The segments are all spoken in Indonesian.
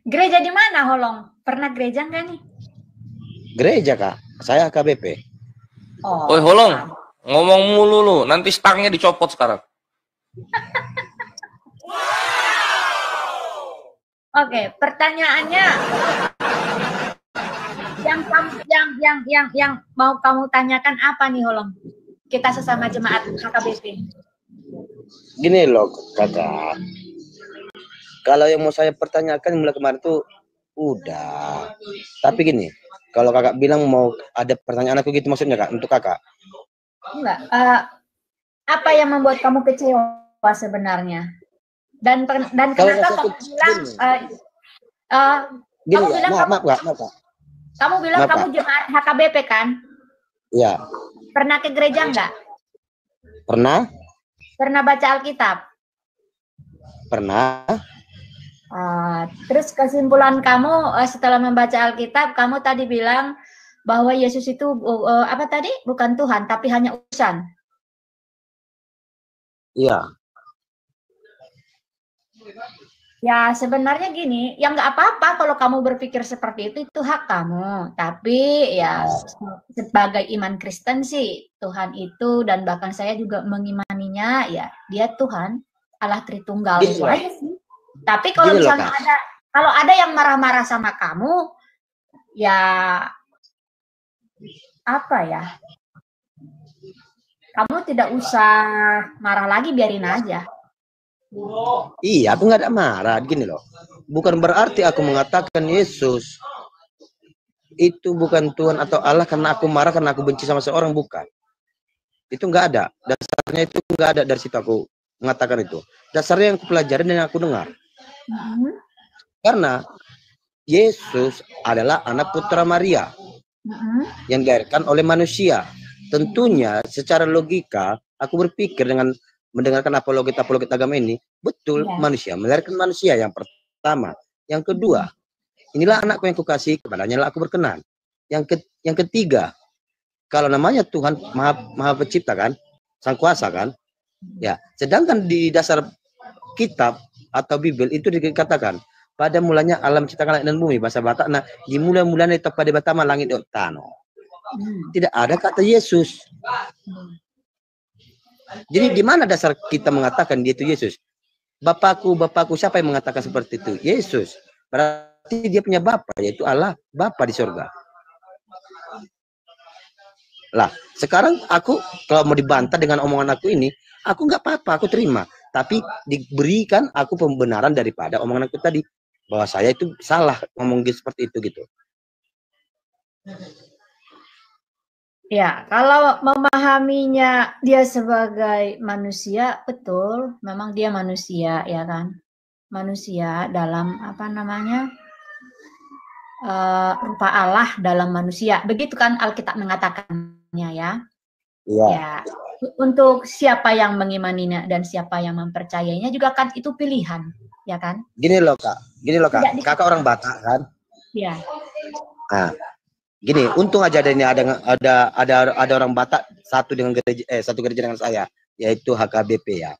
Gereja di mana, Holong? Pernah gereja nggak nih? Gereja, Kak. Saya KBP. Oh, Oi Holong, ngomong mulu lu, nanti stangnya dicopot sekarang. Oke, pertanyaannya yang mau kamu tanyakan apa nih, Holong? Kita sesama jemaat HKBP. Gini loh, Kakak. Kalau yang mau saya pertanyakan mulai kemarin tuh udah. Tapi gini, kalau Kakak bilang mau ada pertanyaan aku gitu maksudnya, Kak, untuk Kakak. Enggak. Apa yang membuat kamu kecewa sebenarnya? Dan kenapa kamu bilang gini, maaf, Kak. Kamu bilang maaf, kamu jemaat HKBP kan? Iya. Pernah ke gereja enggak? Pernah? Pernah baca Alkitab? Pernah. Terus kesimpulan kamu setelah membaca Alkitab, kamu tadi bilang bahwa Yesus itu apa tadi? Bukan Tuhan, tapi hanya utusan. Iya. Ya sebenarnya gini, ya nggak apa-apa kalau kamu berpikir seperti itu hak kamu. Tapi ya sebagai iman Kristen sih Tuhan itu, dan bahkan saya juga mengimaninya, ya dia Tuhan, Allah Tritunggal itu aja sih. Tapi kalau misalnya ada yang marah-marah sama kamu, ya apa ya? Kamu tidak usah marah lagi, biarin aja. Iya, aku nggak ada marah. Gini loh, bukan berarti aku mengatakan Yesus itu bukan Tuhan atau Allah karena aku marah, karena aku benci sama seorang, bukan. Itu nggak ada. Dasarnya itu nggak ada. Dari situ aku mengatakan itu. Dasarnya yang aku pelajari dan yang aku dengar. Karena Yesus adalah anak putra Maria yang dilahirkan oleh manusia. Tentunya secara logika aku berpikir dengan mendengarkan apologet agama ini, betul manusia melahirkan manusia yang pertama. Yang kedua, inilah anakku yang kukasih, kepadanya lah aku berkenan. Yang ketiga, kalau namanya Tuhan maha pencipta kan, sang kuasa kan, ya. Sedangkan di dasar kitab atau Bible itu dikatakan pada mulanya Allah menciptakan langit dan bumi, bahasa Batak. Nah, di mula-mulanya itu pada pertama langit dan tanah. Tidak ada kata Yesus. Jadi di mana dasar kita mengatakan dia itu Yesus? Bapakku, siapa yang mengatakan seperti itu? Yesus. Berarti dia punya Bapa, yaitu Allah, Bapa di surga. Lah, sekarang aku kalau mau dibantah dengan omongan aku ini, aku nggak apa-apa, aku terima. Tapi diberikan aku pembenaran daripada omongan aku tadi, bahwa saya itu salah ngomong seperti itu gitu. Ya, kalau memahaminya dia sebagai manusia, betul, memang dia manusia, ya kan? Manusia dalam apa namanya? Rupa Allah dalam manusia. Begitu kan Alkitab mengatakannya, ya. Iya. Ya. Untuk siapa yang mengimaninya dan siapa yang mempercayainya juga kan itu pilihan, ya kan? Gini loh, Kak. Kakak orang Batak kan? Iya. Nah, gini, untung aja ada orang Batak satu gereja dengan saya, yaitu HKBP ya.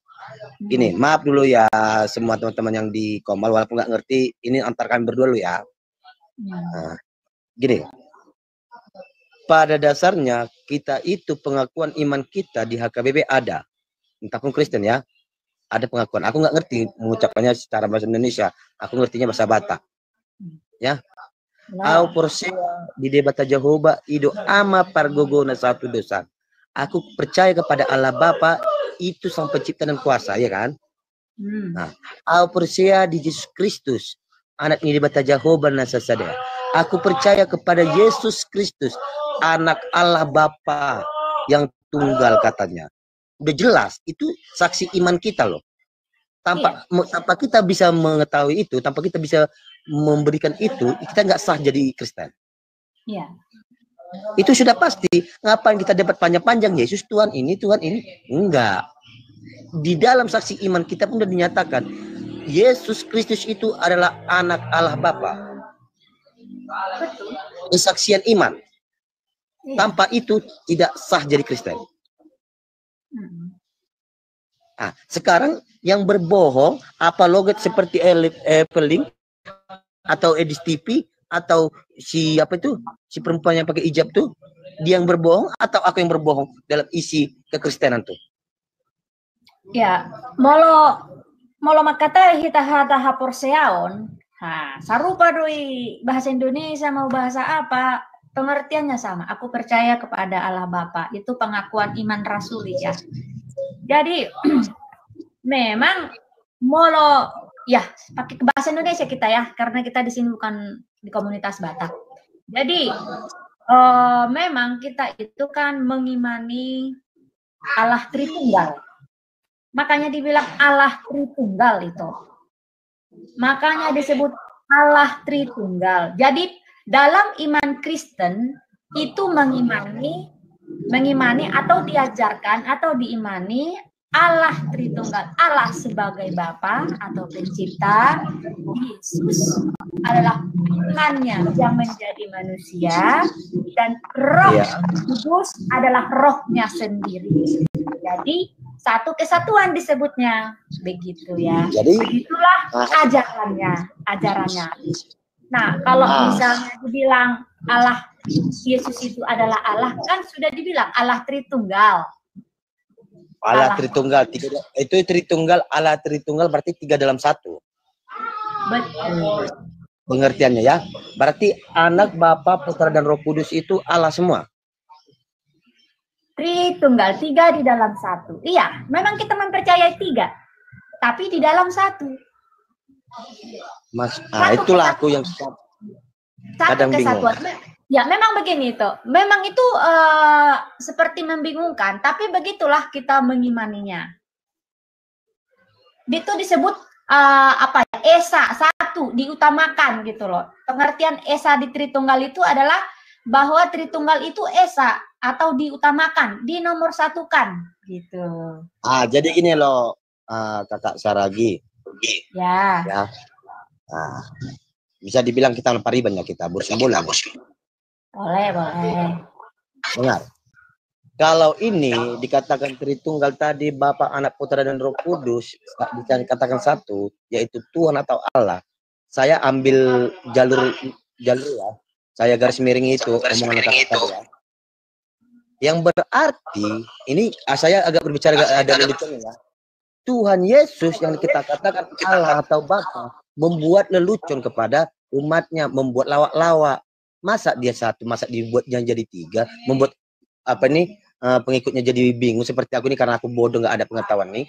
Gini, maaf dulu ya semua teman-teman yang di Komal, walaupun nggak ngerti, ini antar kami berdua dulu ya. Nah, gini, pada dasarnya kita itu pengakuan iman kita di HKBP ada, entah pun Kristen ya, ada pengakuan. Aku nggak ngerti mengucapkannya secara bahasa Indonesia, aku ngertinya bahasa Batak, ya. Au percaya di debata Jehovah ido ama pargogona satu dosa. Aku percaya kepada Allah Bapa, itu sang pencipta dan kuasa, ya kan? Nah, au percaya di Yesus Kristus, anak ini debata Jehovah nasasada. Aku percaya kepada Yesus Kristus, anak Allah Bapa yang tunggal, katanya. Udah jelas, itu saksi iman kita loh. Tanpa kita bisa mengetahui itu, tanpa kita bisa memberikan itu, kita nggak sah jadi Kristen. Iya. Itu sudah pasti. Ngapain kita debat panjang-panjang Yesus Tuhan ini, enggak. Di dalam saksi iman kita pun sudah dinyatakan Yesus Kristus itu adalah anak Allah Bapa. Kesaksian iman. Tanpa itu tidak sah jadi Kristen. Nah, sekarang yang berbohong apologet seperti Eveling atau Edis TV atau si apa itu si perempuan yang pakai hijab tuh dia yang berbohong atau aku yang berbohong dalam isi kekristenan tuh? Ya, molo makata hita hata haporseaon. Nah, sarupa doi bahasa Indonesia mau bahasa apa, pengertiannya sama. Aku percaya kepada Allah Bapa. Itu pengakuan iman rasuli ya. Jadi memang molo ya pakai bahasa Indonesia kita ya, karena kita di sini bukan di komunitas Batak. Jadi memang kita itu kan mengimani Allah Tritunggal. Makanya dibilang Allah Tritunggal itu. Makanya disebut Allah Tritunggal. Jadi dalam iman Kristen itu mengimani atau diajarkan atau diimani Allah Tritunggal, Allah sebagai Bapa atau Pencipta, Yesus adalah Tuhannya yang menjadi manusia, dan Roh Kudus adalah rohnya sendiri. Jadi satu kesatuan disebutnya, begitu ya. Jadi begitulah ajarannya. Nah, kalau misalnya dibilang Allah Yesus itu adalah Allah, kan sudah dibilang Allah Tritunggal. Allah Tritunggal, itu Tritunggal, Allah Tritunggal berarti 3 dalam 1. Betul. Pengertiannya ya. Berarti anak, Bapa, Putra dan Roh Kudus itu Allah semua. Tritunggal, 3 di dalam 1. Iya, memang kita mempercayai 3, tapi di dalam 1. Mas, itulah aku yang kadang bingung. Ya, memang begini itu. Memang itu seperti membingungkan, tapi begitulah kita mengimaninya. Itu disebut apa ya? Esa, satu, diutamakan gitu loh. Pengertian Esa di Tritunggal itu adalah bahwa Tritunggal itu Esa atau diutamakan, dinomor satukan gitu. Jadi gini loh, Kakak Saragi. Ya. Bisa dibilang kita lempariban ya, kita bersimpulan. Boleh. Dengar. Kalau ini dikatakan Tritunggal tadi, Bapa, Anak, Putra dan Roh Kudus, dikatakan satu, yaitu Tuhan atau Allah. Saya ambil jalur ya. Saya garis miring itu omongan kata ya. Yang berarti ini saya agak berbicara ada leluconnya ya. Tuhan Yesus yang kita katakan Allah atau Bapa membuat lelucon kepada umatnya, membuat lawak-lawak. Masa dia satu, masa dibuatnya jadi 3, membuat pengikutnya jadi bingung seperti aku ini karena aku bodoh nggak ada pengetahuan nih.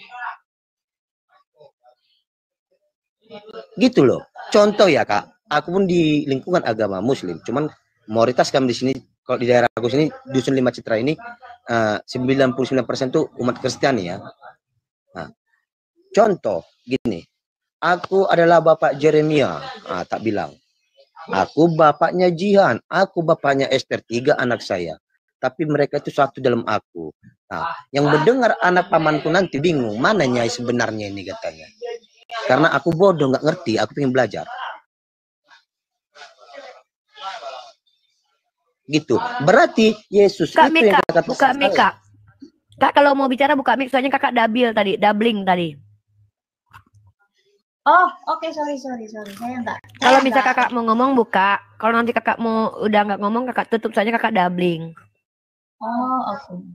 Gitu loh. Contoh ya Kak, aku pun di lingkungan agama Muslim, cuman mayoritas kami di sini kalau di daerah aku sini dusun 5 Citra ini 99% tuh umat Kristiani ya. Nah, contoh gini, aku adalah Bapak Jeremia, tak bilang. Aku bapaknya Jihan, aku bapaknya Esther, 3 anak saya. Tapi mereka itu satu dalam aku. Nah, yang mendengar anak pamanku nanti bingung, mana nyai sebenarnya ini katanya. Karena aku bodoh, nggak ngerti, aku pengen belajar. Gitu. Berarti Yesus buka itu mic, yang kita katakan. Buka mic, Kak. Kak, kalau mau bicara buka mic, soalnya kakak doubling tadi. Oh, oke, sorry. Saya enggak. Kalau misal kakak mau ngomong buka, kalau nanti kakak mau udah nggak ngomong kakak tutup, soalnya kakak doubling. Oh, oke.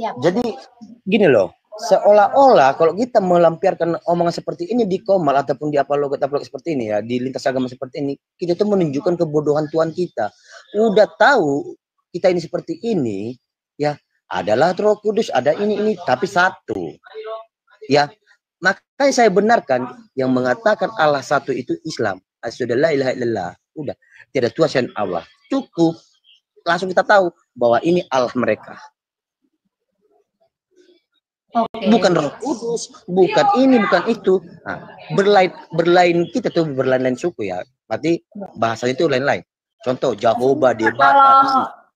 Siap. Jadi gini loh, seolah-olah kalau kita melampiarkan omongan seperti ini di Komal ataupun di apalog seperti ini ya, di lintas agama seperti ini, kita tuh menunjukkan kebodohan Tuhan kita. Udah tahu kita ini seperti ini, ya adalah Roh Kudus, ada ini, tapi satu. Ya, makanya saya benarkan yang mengatakan Allah satu itu Islam. Asyhadu la ilaha illallah. Udah, tidak Tuhan selain Allah. Cukup. Langsung kita tahu bahwa ini Allah mereka. Okay. Bukan Roh Kudus, bukan ini, bukan itu. Nah, berlain kita tuh berlain-lain suku ya. Berarti bahasanya itu lain-lain. Contoh Jehovah,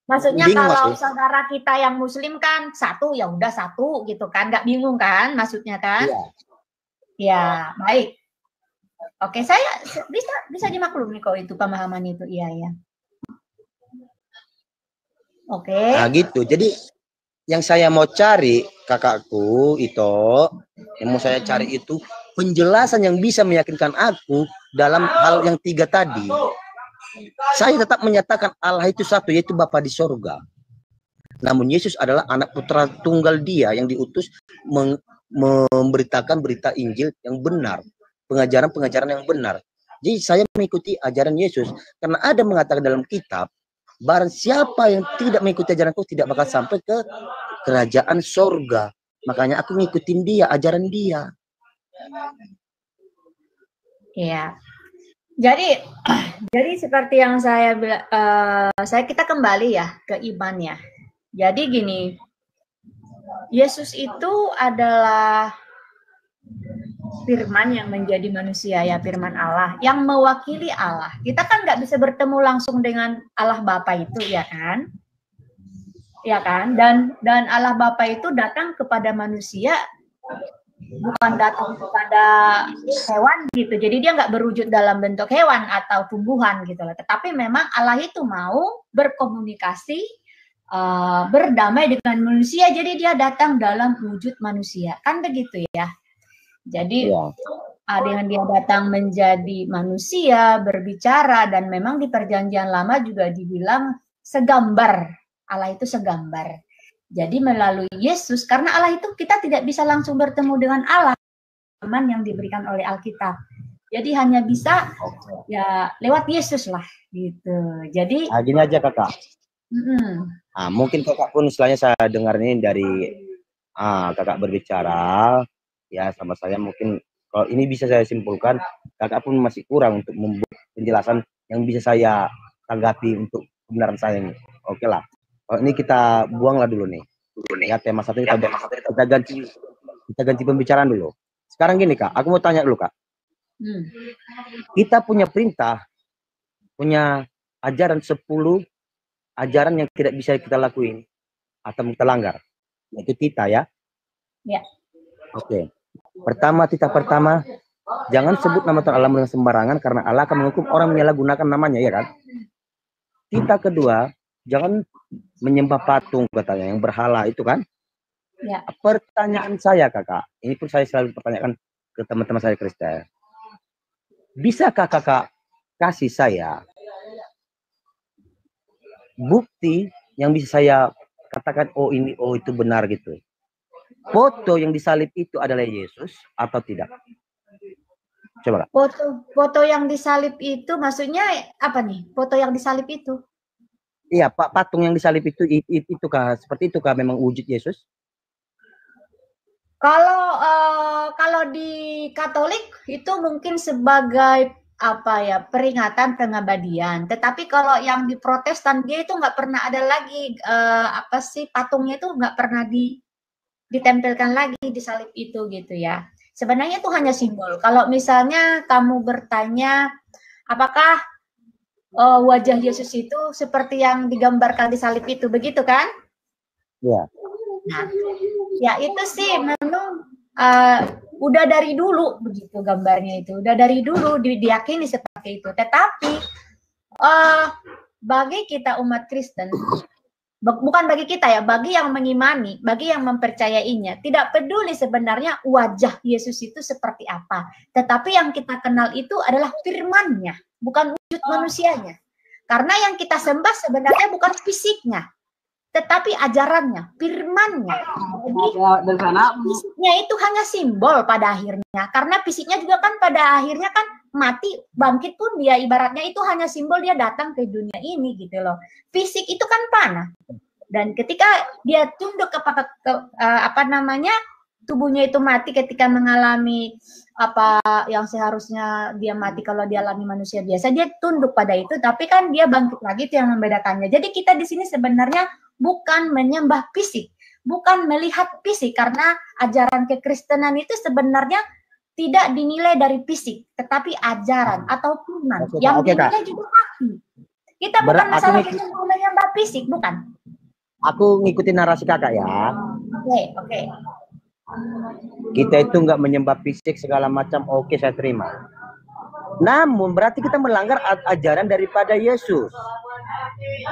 Maksudnya kalau saudara kita yang Muslim kan satu, ya udah satu gitu kan, nggak bingung kan maksudnya kan? Iya. Ya, baik. Oke, saya bisa dimaklumi kok itu pemahaman itu, iya. Oke. Nah gitu, jadi yang saya mau cari kakakku itu, yang mau saya cari itu penjelasan yang bisa meyakinkan aku dalam hal yang 3 tadi. Saya tetap menyatakan Allah itu satu, yaitu Bapa di sorga. Namun Yesus adalah anak putra tunggal Dia yang diutus memberitakan berita Injil yang benar, pengajaran-pengajaran yang benar. Jadi saya mengikuti ajaran Yesus karena ada mengatakan dalam kitab, barang siapa yang tidak mengikuti ajaranku tidak bakal sampai ke kerajaan sorga. Makanya aku ngikutin dia, ajaran dia. Iya. Jadi seperti yang saya bilang, kita kembali ya ke imannya. Jadi gini, Yesus itu adalah firman yang menjadi manusia, ya, firman Allah yang mewakili Allah. Kita kan nggak bisa bertemu langsung dengan Allah Bapa itu, ya kan? Ya kan? Dan Allah Bapa itu datang kepada manusia, bukan datang kepada hewan gitu. Jadi dia nggak berwujud dalam bentuk hewan atau tumbuhan gitu loh. Tetapi memang Allah itu mau berkomunikasi, berdamai dengan manusia. Jadi dia datang dalam wujud manusia. Kan begitu ya. Jadi dengan dia datang menjadi manusia, berbicara, dan memang di perjanjian lama juga dibilang segambar. Allah itu segambar. Jadi melalui Yesus, karena Allah itu kita tidak bisa langsung bertemu dengan Allah, firman yang diberikan oleh Alkitab. Jadi hanya bisa ya lewat Yesus lah gitu. Jadi gini aja kakak. Mungkin kakak pun istilahnya saya dengar ini dari kakak berbicara ya sama saya, mungkin kalau ini bisa saya simpulkan kakak pun masih kurang untuk membuat penjelasan yang bisa saya tanggapi untuk kebenaran saya ini. Oke lah. Kalau ini kita buanglah dulu nih. Ya tema satu kita ganti pembicaraan dulu. Sekarang gini kak, aku mau tanya dulu kak. Kita punya perintah, punya ajaran 10 ajaran yang tidak bisa kita lakuin atau kita langgar. Yaitu titah ya. Ya. Oke. Titah pertama, jangan sebut nama Tuhan Allah dengan sembarangan karena Allah akan menghukum orang menyalahgunakan namanya, ya kan? Titah kedua, jangan menyembah patung katanya yang berhala itu kan? Ya. Pertanyaan saya kakak, ini pun saya selalu pertanyakan ke teman-teman saya Kristen. Bisakah kakak kasih saya bukti yang bisa saya katakan oh itu benar gitu? Foto yang disalib itu adalah Yesus atau tidak? Coba kak. Foto yang disalib itu maksudnya apa nih? Foto yang disalib itu? Iya, Pak, patung yang disalib itu seperti itu kah memang wujud Yesus? Kalau di Katolik itu mungkin sebagai peringatan pengabadian. Tetapi kalau yang di Protestan dia itu nggak pernah ada lagi patungnya itu nggak pernah ditempelkan lagi di salib itu gitu ya. Sebenarnya itu hanya simbol. Kalau misalnya kamu bertanya apakah wajah Yesus itu seperti yang digambarkan di salib itu, begitu kan? Ya. Nah, ya itu sih memang udah dari dulu begitu gambarnya itu, udah dari dulu diyakini seperti itu. Tetapi bagi kita umat Kristen, bukan bagi kita ya, bagi yang mengimani, bagi yang mempercayainya, tidak peduli sebenarnya wajah Yesus itu seperti apa. Tetapi yang kita kenal itu adalah firman-Nya, bukan wujud manusianya. Karena yang kita sembah sebenarnya bukan fisiknya, tetapi ajarannya, firman-Nya. Jadi fisiknya itu hanya simbol pada akhirnya. Karena fisiknya juga kan pada akhirnya kan mati, bangkit pun dia ibaratnya itu hanya simbol dia datang ke dunia ini gitu loh. Fisik itu kan panah. Dan ketika dia tunduk kepada tubuhnya itu mati ketika mengalami apa yang seharusnya dia mati kalau dia alami manusia biasa, dia tunduk pada itu, tapi kan dia bangkit lagi, itu yang membedakannya. Jadi kita di sini sebenarnya bukan menyembah fisik, bukan melihat fisik, karena ajaran kekristenan itu sebenarnya tidak dinilai dari fisik, tetapi ajaran atau firman yang dinilai juga hati. Kita bukan masalah kita menyembah fisik, bukan. Aku ngikutin narasi kakak ya. Oke. Kita itu nggak menyembah fisik segala macam, oke saya terima. Namun berarti kita melanggar ajaran daripada Yesus.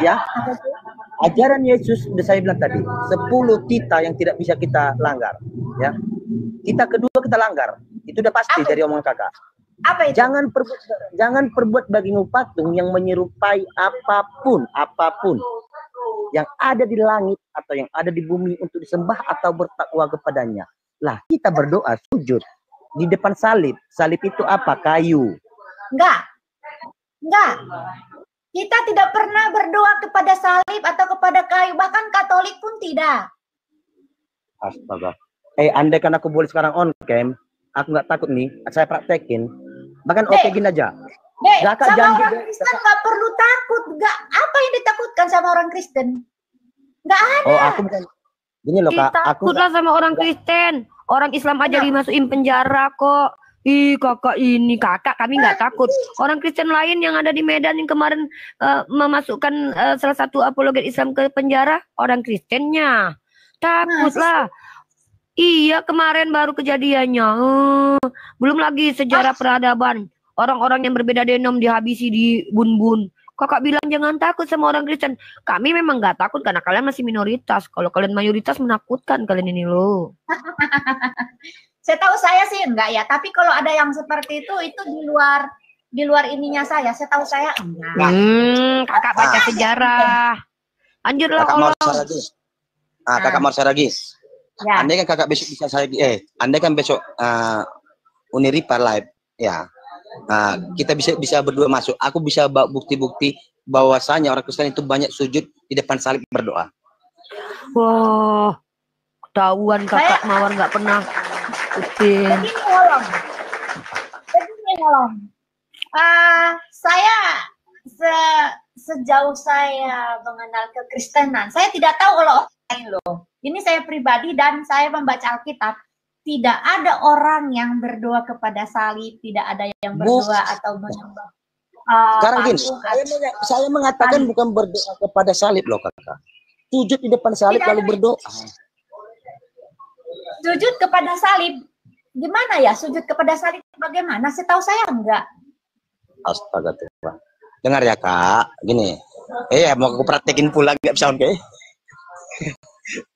Ya. Ajaran Yesus sudah saya bilang tadi, 10 titah yang tidak bisa kita langgar, ya. Titah kedua kita langgar. Itu udah pasti Apa? dari omongan kakak. Apa itu? Jangan perbuat bagimu patung yang menyerupai apapun yang ada di langit atau yang ada di bumi untuk disembah atau bertakwa kepadanya. Lah, kita berdoa sujud di depan salib. Salib itu apa? Kayu. Enggak. Kita tidak pernah berdoa kepada salib atau kepada kayu, bahkan Katolik pun tidak. Astaga. Andai kan aku boleh sekarang on cam, aku nggak takut nih, saya praktekin. Bahkan oke gini aja. Kakak sama orang Kristen nggak perlu takut. Nggak, apa yang ditakutkan sama orang Kristen? Nggak ada. Oh, aku bukan. Gini loh kak, aku takutlah sama orang Kristen. Orang Islam aja dimasukin penjara kok. Ih kakak ini, kami nggak takut. Orang Kristen lain yang ada di Medan yang kemarin memasukkan salah satu apologet Islam ke penjara, orang Kristennya. Takutlah. Iya, kemarin baru kejadiannya. Belum lagi sejarah peradaban. Orang-orang yang berbeda denom dihabisi di bun-bun. Kakak bilang jangan takut sama orang Kristen. Kami memang nggak takut karena kalian masih minoritas. Kalau kalian mayoritas menakutkan kalian ini loh. Setahu saya sih enggak ya. Tapi kalau ada yang seperti itu di luar ininya saya. Setahu saya enggak. Kakak baca sejarah. Lanjutlah. Kakak mau lagi. Kakak mau lagi. Ya. Andai kan kakak besok bisa andai kan besok Uniripa live ya. Kita bisa berdua masuk. Aku bisa bawa bukti-bukti bahwasanya orang Kristen itu banyak sujud di depan salib berdoa. Wah, ketahuan kakak Mawar nggak pernah ikutin. Begini Holong. Saya sejauh saya mengenal kekristenan, saya tidak tahu kalau orang lain loh. Ini saya pribadi dan saya membaca Alkitab. Tidak ada orang yang berdoa kepada salib, tidak ada yang berdoa atau menyembah. Sekarang gini, saya mengatakan bukan berdoa kepada salib loh kakak. Sujud di depan salib lalu berdoa. Sujud kepada salib, gimana ya? Sujud kepada salib bagaimana? Setahu saya enggak. Astaga Tuhan. Dengar ya kak, gini. Mau aku praktekin pula nggak bisa oke?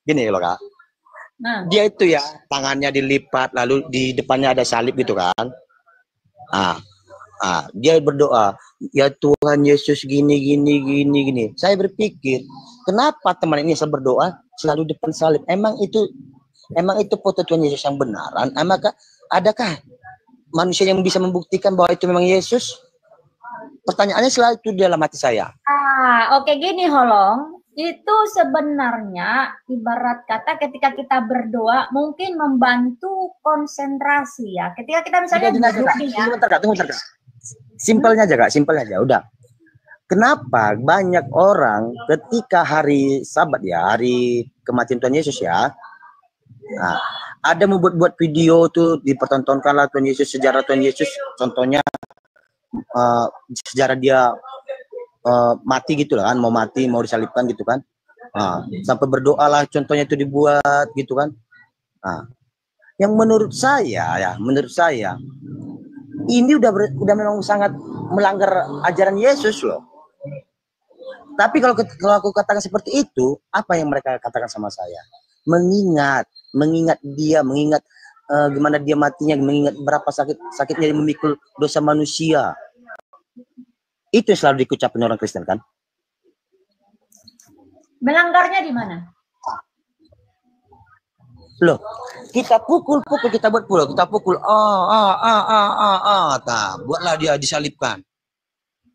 Gini loh kak. Dia itu ya tangannya dilipat lalu di depannya ada salib gitu kan. Dia berdoa, ya Tuhan Yesus gini. Saya berpikir, kenapa teman ini selalu berdoa selalu depan salib? Emang itu foto Tuhan Yesus yang benaran? Adakah manusia yang bisa membuktikan bahwa itu memang Yesus? Pertanyaannya selalu itu di dalam hati saya. Oke gini Holong. Itu sebenarnya ibarat kata ketika kita berdoa mungkin membantu konsentrasi ya. Ketika kita misalnya tunggu bentar, Kak. Simpelnya aja, udah. Kenapa banyak orang ketika hari Sabat ya, hari kematian Tuhan Yesus ya, ada membuat video tuh dipertontonkanlah Tuhan Yesus, sejarah Tuhan Yesus, contohnya sejarah dia mati gitu lah kan, mau disalibkan gitu kan, sampai berdoa lah contohnya itu dibuat gitu kan. Yang menurut saya ini udah memang sangat melanggar ajaran Yesus loh. Tapi kalau aku katakan seperti itu, apa yang mereka katakan sama saya? Mengingat dia, gimana dia matinya, mengingat berapa sakitnya dia memikul dosa manusia. Itu yang selalu diucapkan orang Kristen kan? Melanggarnya di mana? Loh, kita pukul, kita buat pula, kita pukul, buatlah dia disalibkan.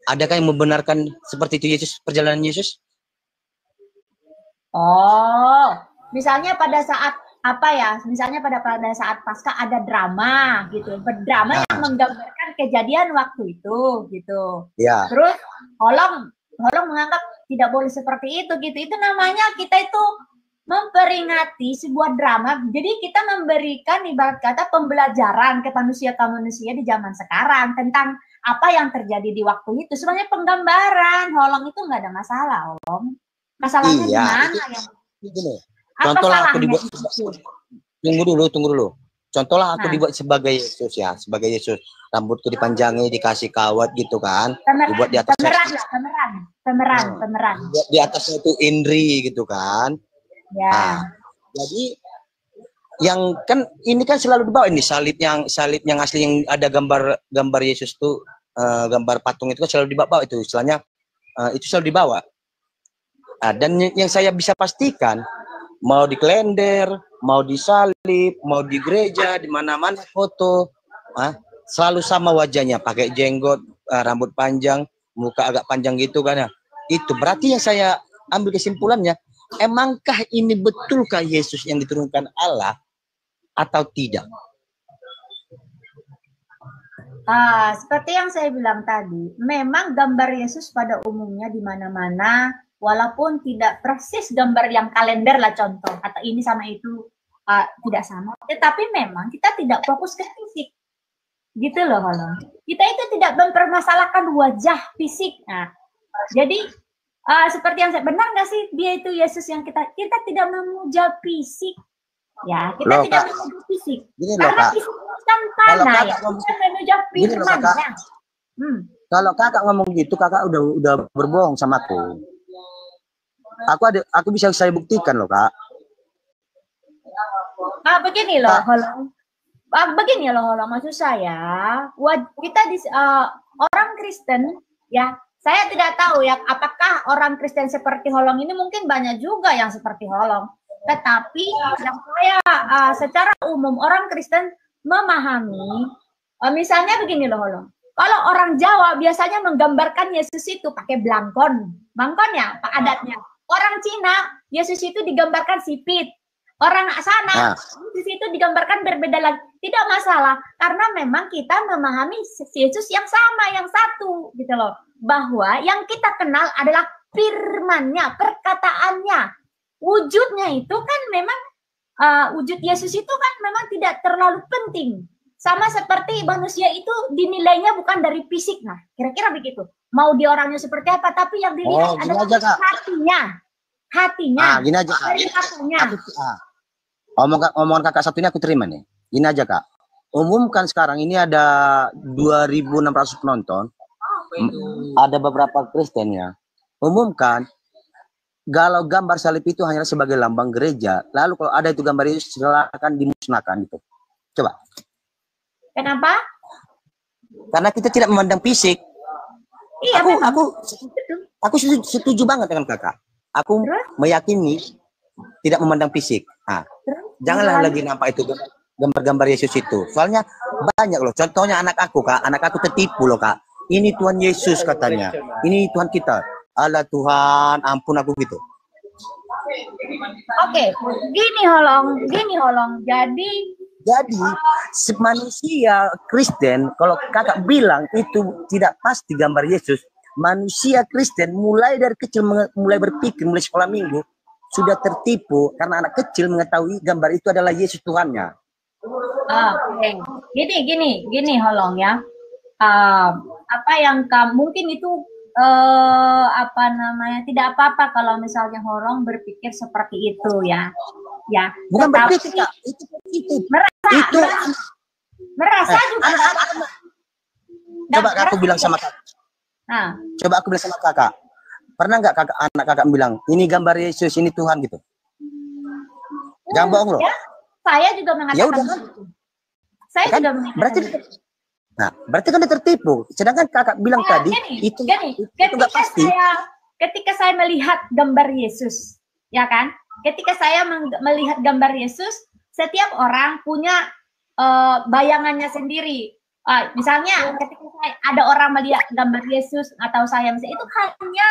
Adakah yang membenarkan seperti itu Yesus, perjalanan Yesus? Misalnya pada saat misalnya pada saat Paskah ada drama gitu, drama yang menggambarkan kejadian waktu itu gitu. Ya. Terus Holong menganggap tidak boleh seperti itu gitu. Itu namanya kita itu memperingati sebuah drama. Jadi kita memberikan ibarat kata pembelajaran ke manusia di zaman sekarang tentang apa yang terjadi di waktu itu. Sebenarnya penggambaran. Holong itu nggak ada masalah, Holong. Masalahnya di mana yang gini. Contohlah aku dibuat tunggu dulu. Contohlah aku dibuat sebagai Yesus ya, sebagai Yesus. Rambutku dipanjangi, dikasih kawat gitu kan. Dibuat di atasnya pemeran. Di atasnya itu Indri gitu kan. Ya. Jadi yang kan ini kan selalu dibawa ini salib yang asli yang ada gambar Yesus tuh, gambar patung itu kan selalu dibawa itu, istilahnya itu selalu dibawa. Dan yang saya bisa pastikan, mau di kalender, mau di salib, mau di gereja, di mana-mana foto, selalu sama wajahnya, pakai jenggot, rambut panjang, muka agak panjang gitu kan ya. Itu berarti yang saya ambil kesimpulannya, emangkah ini betulkah Yesus yang diturunkan Allah atau tidak? Seperti yang saya bilang tadi, memang gambar Yesus pada umumnya di mana-mana, walaupun tidak persis gambar yang kalender lah contoh, atau ini sama itu tidak sama, tetapi memang kita tidak fokus ke fisik, gitu loh Holong. Kita itu tidak mempermasalahkan wajah fisik. Nah, jadi seperti yang saya, benar nggak sih dia itu Yesus yang kita tidak memuja fisik, ya kita tidak memuja fisik, karena fisik kan panah ya, kita memuja firman-Nya. Kalau kakak ngomong gitu, kakak udah berbohong sama aku. Aku bisa saya buktikan loh kak. Begini loh Holong. Begini loh Holong, maksud saya, kita orang Kristen ya. Saya tidak tahu ya, apakah orang Kristen seperti Holong ini, mungkin banyak juga yang seperti Holong. Tetapi yang saya secara umum orang Kristen memahami, misalnya begini loh Holong. Kalau orang Jawa biasanya menggambarkan Yesus itu pakai belangkon ya, Pak adatnya. Orang Cina, Yesus itu digambarkan sipit. Orang sana, Yesus itu digambarkan berbeda lagi. Tidak masalah, karena memang kita memahami Yesus yang sama, yang satu, gitu loh. Bahwa yang kita kenal adalah firman-Nya, perkataannya. Wujudnya itu kan memang, wujud Yesus itu kan memang tidak terlalu penting. Sama seperti manusia itu dinilainya bukan dari fisik, nah kira-kira begitu. Mau dia orangnya seperti apa, tapi yang dilihat adalah hatinya. Gini aja kak. Omongan kakak satu ini aku terima nih. Gini aja kak. Umumkan sekarang ini ada 2.600 penonton. Ada beberapa Kristen ya. Umumkan kalau gambar salib itu hanya sebagai lambang gereja. Lalu kalau ada itu gambar itu silakan dimusnahkan gitu. Coba. Kenapa? Karena kita tidak memandang fisik. Iya, aku setuju banget dengan kakak. Aku meyakini tidak memandang fisik. Janganlah lagi nampak itu gambar-gambar Yesus itu. Soalnya banyak loh. Contohnya anak aku kak. Anak aku tertipu loh kak. Ini Tuhan Yesus katanya. Ini Tuhan kita. Allah Tuhan, ampun aku gitu. Oke, gini Holong. Jadi manusia Kristen, kalau kakak bilang itu tidak pasti gambar Yesus, manusia Kristen mulai dari kecil mulai berpikir, mulai sekolah minggu sudah tertipu karena anak kecil mengetahui gambar itu adalah Yesus Tuhannya. Oke. Gini Holong ya. Apa yang mungkin itu tidak apa-apa kalau misalnya Holong berpikir seperti itu ya. Ya. Bukan berpikir kak, itu merasa juga. Coba aku bilang sama kakak. Coba aku bilang sama kakak. Pernah nggak anak kakak bilang ini gambar Yesus, ini Tuhan gitu? Jangan bohong loh. Ya, saya juga mengatakan itu. Saya juga mengatakan. Berarti kan dia tertipu. Sedangkan kakak bilang tadi itu nggak pasti. Ketika saya melihat gambar Yesus, ya kan? Ketika saya melihat gambar Yesus, setiap orang punya bayangannya sendiri. Misalnya ketika ada orang melihat gambar Yesus atau saya misalnya, itu hanya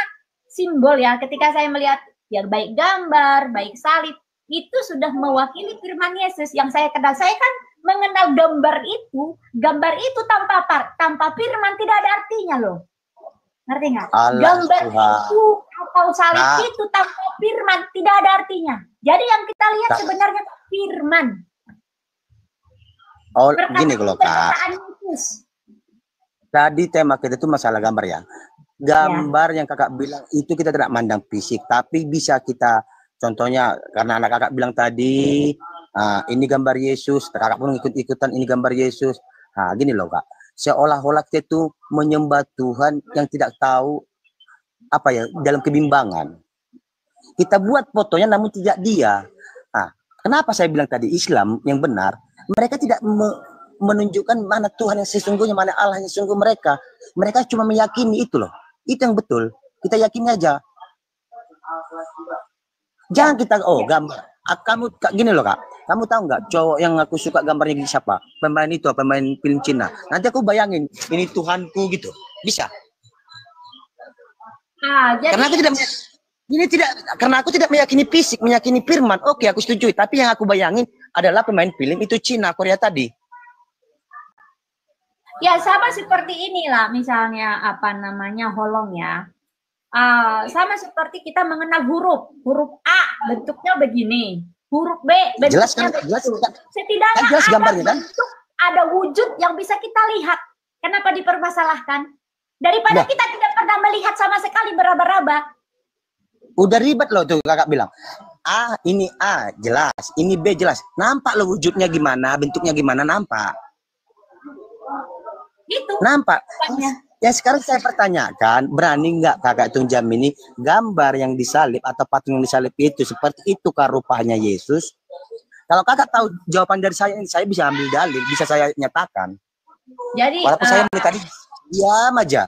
simbol ya. Ketika saya melihat ya baik gambar, baik salib, itu sudah mewakili firman Yesus yang saya kenal. Saya kan mengenal gambar itu tanpa firman tidak ada artinya loh. Ngerti nggak? Gambar itu atau salib itu tanpa firman tidak ada artinya. Jadi yang kita lihat sebenarnya firman. Gini kalau kak. Tadi tema kita itu masalah gambar ya. Gambar yang kakak bilang itu kita tidak mandang fisik, tapi bisa kita, contohnya karena anak kakak bilang tadi, ini gambar Yesus, kakak pun ikut-ikutan ini gambar Yesus. Gini loh kak, seolah-olah kita itu menyembah Tuhan yang tidak tahu dalam kebimbangan. Kita buat fotonya namun tidak dia. Kenapa saya bilang tadi Islam yang benar, mereka tidak menunjukkan mana Tuhan yang sesungguhnya, mana Allah yang sesungguh mereka. Mereka cuma meyakini itu loh. Itu yang betul. Kita yakini aja. Jangan kita gambar. Kamu gini loh Kak. Kamu tahu nggak cowok yang aku suka gambarnya siapa? Pemain itu, pemain film Cina. Nanti aku bayangin ini Tuhanku gitu. Bisa? Karena aku tidak meyakini fisik, meyakini firman. Oke, aku setuju. Tapi yang aku bayangin adalah pemain film itu Cina, Korea tadi. Ya sama seperti inilah, misalnya holong ya. Sama seperti kita mengenal huruf A bentuknya begini, huruf B bentuknya begitu. Setidaknya jelas gambarnya, kan? Ada wujud yang bisa kita lihat. Kenapa dipermasalahkan? Daripada kita tidak pernah melihat sama sekali beraba-raba. Udah ribet loh tuh kakak bilang. Ini A jelas, ini B jelas. Nampak loh wujudnya gimana, bentuknya gimana, nampak. Gitu. Nampak. Ya sekarang saya pertanyakan, berani nggak kakak Tunjam ini gambar yang disalib atau patung yang disalib itu seperti itu kah rupanya Yesus? Kalau kakak tahu jawaban dari saya bisa ambil dalil, bisa saya nyatakan. Jadi walaupun saya tadi diam aja.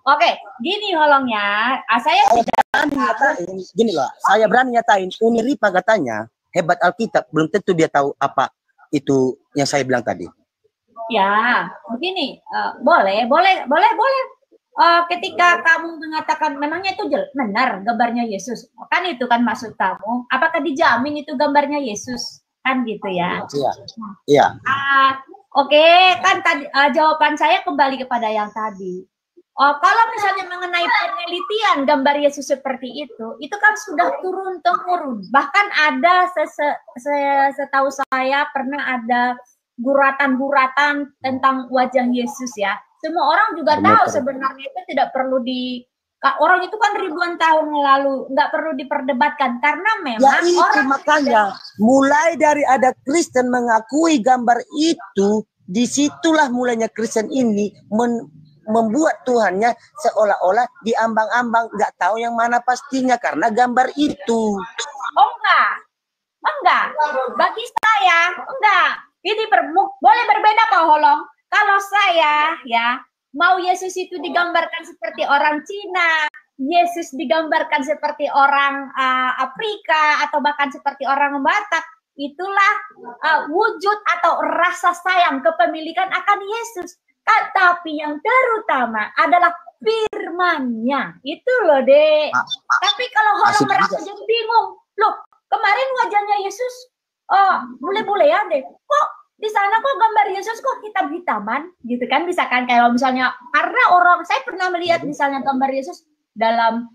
Oke, gini holongnya. Saya berani nyatain, gini loh, saya berani nyatain. Uni Ripa katanya hebat Alkitab, belum tentu dia tahu apa itu yang saya bilang tadi. Ya, begini, boleh. Ketika kamu mengatakan memangnya itu benar gambarnya Yesus, kan itu kan maksud kamu. Apakah dijamin itu gambarnya Yesus? Kan gitu ya. Iya. Oke, kan tadi jawaban saya kembali kepada yang tadi. Kalau misalnya mengenai penelitian gambar Yesus seperti itu kan sudah turun-temurun. Bahkan ada setahu saya pernah ada guratan-guratan tentang wajah Yesus ya. Semua orang juga tahu sebenarnya itu tidak perlu orang itu kan ribuan tahun lalu nggak perlu diperdebatkan karena memang ya itu makanya mulai dari ada Kristen mengakui gambar itu, disitulah mulainya Kristen ini membuat Tuhannya seolah-olah diambang-ambang, nggak tahu yang mana pastinya karena gambar itu. Enggak. Bagi saya enggak. Ini boleh berbeda Pak Holong. Kalau saya ya mau Yesus itu digambarkan seperti orang Cina, Yesus digambarkan seperti orang Afrika atau bahkan seperti orang Batak, itulah wujud atau rasa sayang kepemilikan akan Yesus. Tapi yang terutama adalah firman-Nya. Itu loh, Dek. Tapi kalau Holong merasa jadi bingung, loh kemarin wajahnya Yesus boleh ya deh. Kok di sana kok gambar Yesus kok hitam-hitaman gitu kan? Misalkan kayak misalnya karena saya pernah melihat misalnya gambar Yesus dalam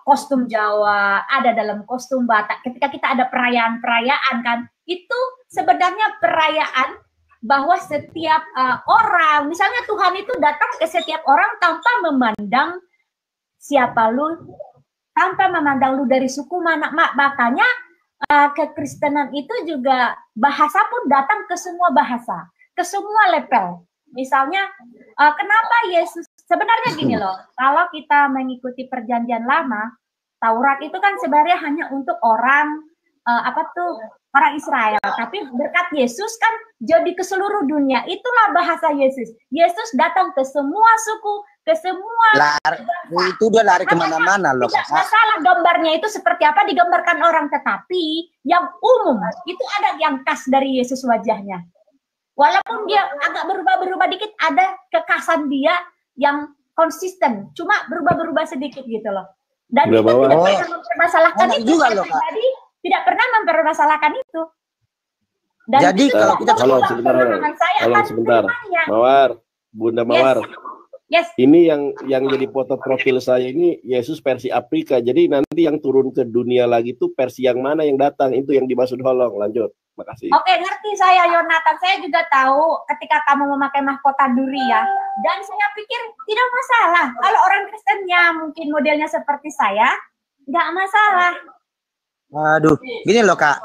kostum Jawa, ada dalam kostum Batak. Ketika kita ada perayaan-perayaan kan, itu sebenarnya perayaan bahwa setiap orang, misalnya Tuhan itu datang ke setiap orang tanpa memandang siapa lu, tanpa memandang lu dari suku mana, makanya kekristenan itu juga bahasa pun datang ke semua bahasa, ke semua level. Misalnya, kenapa Yesus, sebenarnya gini loh, kalau kita mengikuti perjanjian lama, Taurat itu kan sebenarnya hanya untuk orang, orang Israel. Tapi berkat Yesus kan jadi ke seluruh dunia. Itulah bahasa Yesus. Yesus datang ke semua suku, ke semua itu dia lari kemana-mana loh. Tidak masalah gambarnya itu seperti apa digambarkan orang, tetapi yang umum itu ada yang khas dari Yesus wajahnya. Walaupun dia agak berubah-berubah dikit, ada kekhasan dia yang konsisten, cuma berubah-berubah sedikit gitu loh. Dan itu tidak pernah mempermasalahkan itu. Jadi tidak pernah mempermasalahkan itu. Dan jadi itu kalau kita sebentar, Mawar, Bunda Mawar. Yes. Ini yang jadi foto profil saya ini Yesus versi Afrika. Jadi nanti yang turun ke dunia lagi tuh versi yang mana yang datang, itu yang dimaksud Holong. Lanjut. Makasih. Oke, ngerti saya Yonatan. Saya juga tahu ketika kamu memakai mahkota duri ya. Dan saya pikir tidak masalah. Kalau orang Kristennya mungkin modelnya seperti saya, nggak masalah. Aduh, gini loh Kak.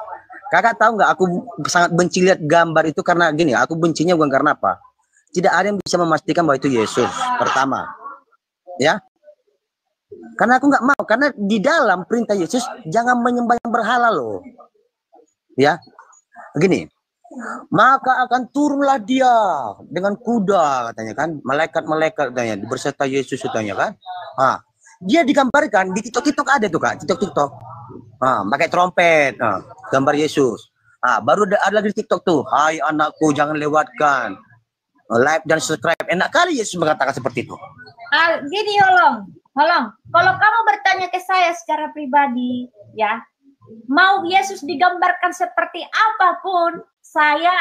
Kakak tahu nggak, aku sangat benci lihat gambar itu karena gini, aku bencinya bukan karena apa. Tidak ada yang bisa memastikan bahwa itu Yesus, pertama. Ya. Karena aku nggak mau, karena di dalam perintah Yesus jangan menyembah yang berhala loh. Ya, begini. Maka akan turunlah dia dengan kuda katanya kan, malaikat-malaikat katanya berserta Yesus katanya kan. Dia digambarkan di TikTok ada tuh Kak, TikTok. Pakai trompet, gambar Yesus. Baru ada lagi di TikTok tuh, hai anakku jangan lewatkan like dan subscribe. Enak kali Yesus mengatakan seperti itu. Gini Holong, kalau kamu bertanya ke saya secara pribadi, ya, mau Yesus digambarkan seperti apapun,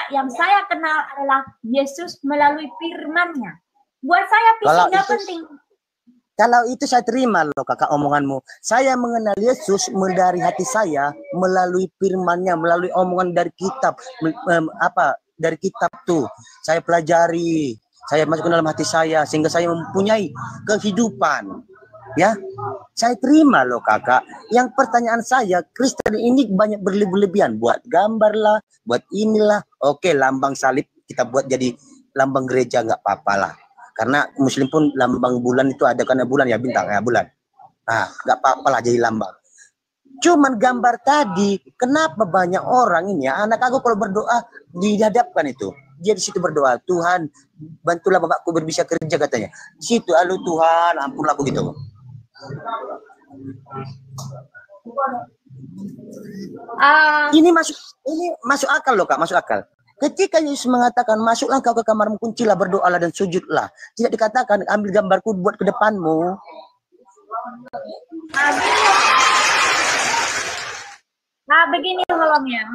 yang saya kenal adalah Yesus melalui firman-Nya. Buat saya fisik nggak penting. Kalau itu saya terima loh kakak omonganmu. Saya mengenal Yesus dari hati saya melalui firman-Nya, melalui omongan dari kitab. Dari kitab tuh saya pelajari, saya masuk ke dalam hati saya sehingga saya mempunyai kehidupan. Ya, saya terima loh kakak. Yang pertanyaan saya, Kristen ini banyak berlebihan, buat gambar lah, buat inilah. Oke, lambang salib kita buat jadi lambang gereja nggak apa-apa lah. Karena Muslim pun lambang bulan itu ada, karena bulan ya bintang ya bulan. Nggak apa-apa lah jadi lambang. Cuman gambar tadi, kenapa banyak orang ini ya, anak aku kalau berdoa dihadapkan itu. Dia di situ berdoa, Tuhan bantulah bapakku berbisa kerja katanya. Di situ, alu Tuhan ampunlah aku gitu. Ini masuk akal loh Kak, masuk akal. Ketika Yesus mengatakan masuklah kau ke kamarmu, kuncilah, berdoalah dan sujudlah. Tidak dikatakan ambil gambarku buat ke depanmu. Begini Holongnya,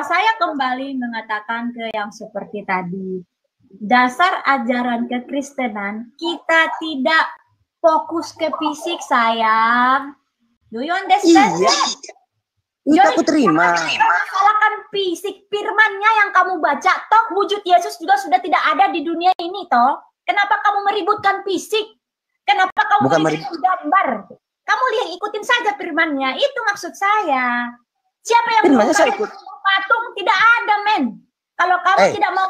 saya kembali mengatakan ke yang seperti tadi. Dasar ajaran kekristenan, kita tidak fokus ke fisik, sayang. Do you understand? Iya. Itu aku terima. Masalahkan fisik, firman-Nya yang kamu baca, toh wujud Yesus juga sudah tidak ada di dunia ini, toh. Kenapa kamu meributkan fisik? Kenapa kamu meributkan gambar? Kamu lihat, ikutin saja firman-Nya. Itu maksud saya. Siapa yang patung? Tidak ada, men. Kalau kamu tidak mau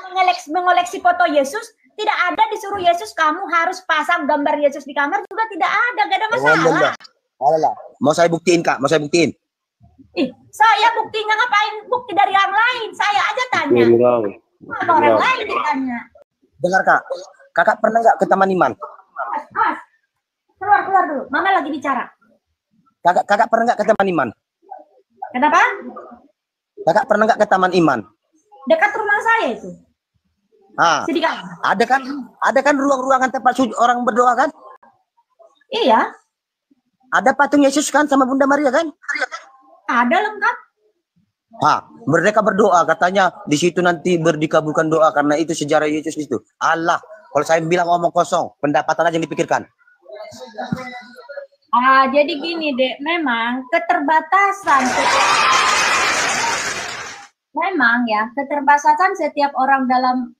mengoleksi foto Yesus, tidak ada disuruh Yesus kamu harus pasang gambar Yesus di kamar, juga tidak ada, gak ada masalah. Mau saya buktiin Kak, mau saya buktiin. Saya buktinya ngapain? Bukti dari orang lain, saya aja tanya. Orang lain ditanya. Dengar Kak, kakak pernah nggak ke Taman Iman? Keluar dulu, Mama lagi bicara. Kakak pernah nggak ke Taman Iman? Kenapa? Kakak pernah nggak ke Taman Iman? Dekat rumah saya itu. Sedikit. Ada kan ruang-ruangan tempat orang berdoa kan? Iya. Ada patung Yesus kan sama Bunda Maria kan? Ada lengkap. Mereka berdoa katanya di situ nanti dikabulkan doa karena itu sejarah Yesus itu. Allah, kalau saya bilang ngomong kosong, pendapatan aja yang dipikirkan. Jadi gini dek, memang keterbatasan setiap orang dalam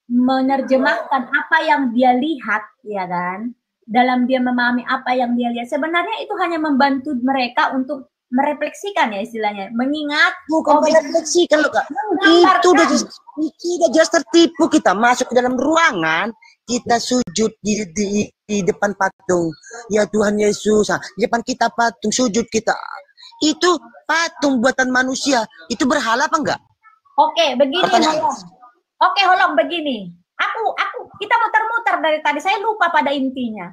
menerjemahkan apa yang dia lihat, ya kan? Dalam dia memahami apa yang dia lihat, sebenarnya itu hanya membantu mereka untuk merefleksikan ya istilahnya, mengingat. Bukan merefleksikan loh Kak. Itu udah jelas tertipu. Kita masuk ke dalam ruangan, kita sujud di depan patung. Ya Tuhan Yesus, di depan kita patung, sujud kita. Itu patung buatan manusia, itu berhala apa enggak? Oke, begini Holong. Holong, begini. Kita muter-muter dari tadi, saya lupa pada intinya.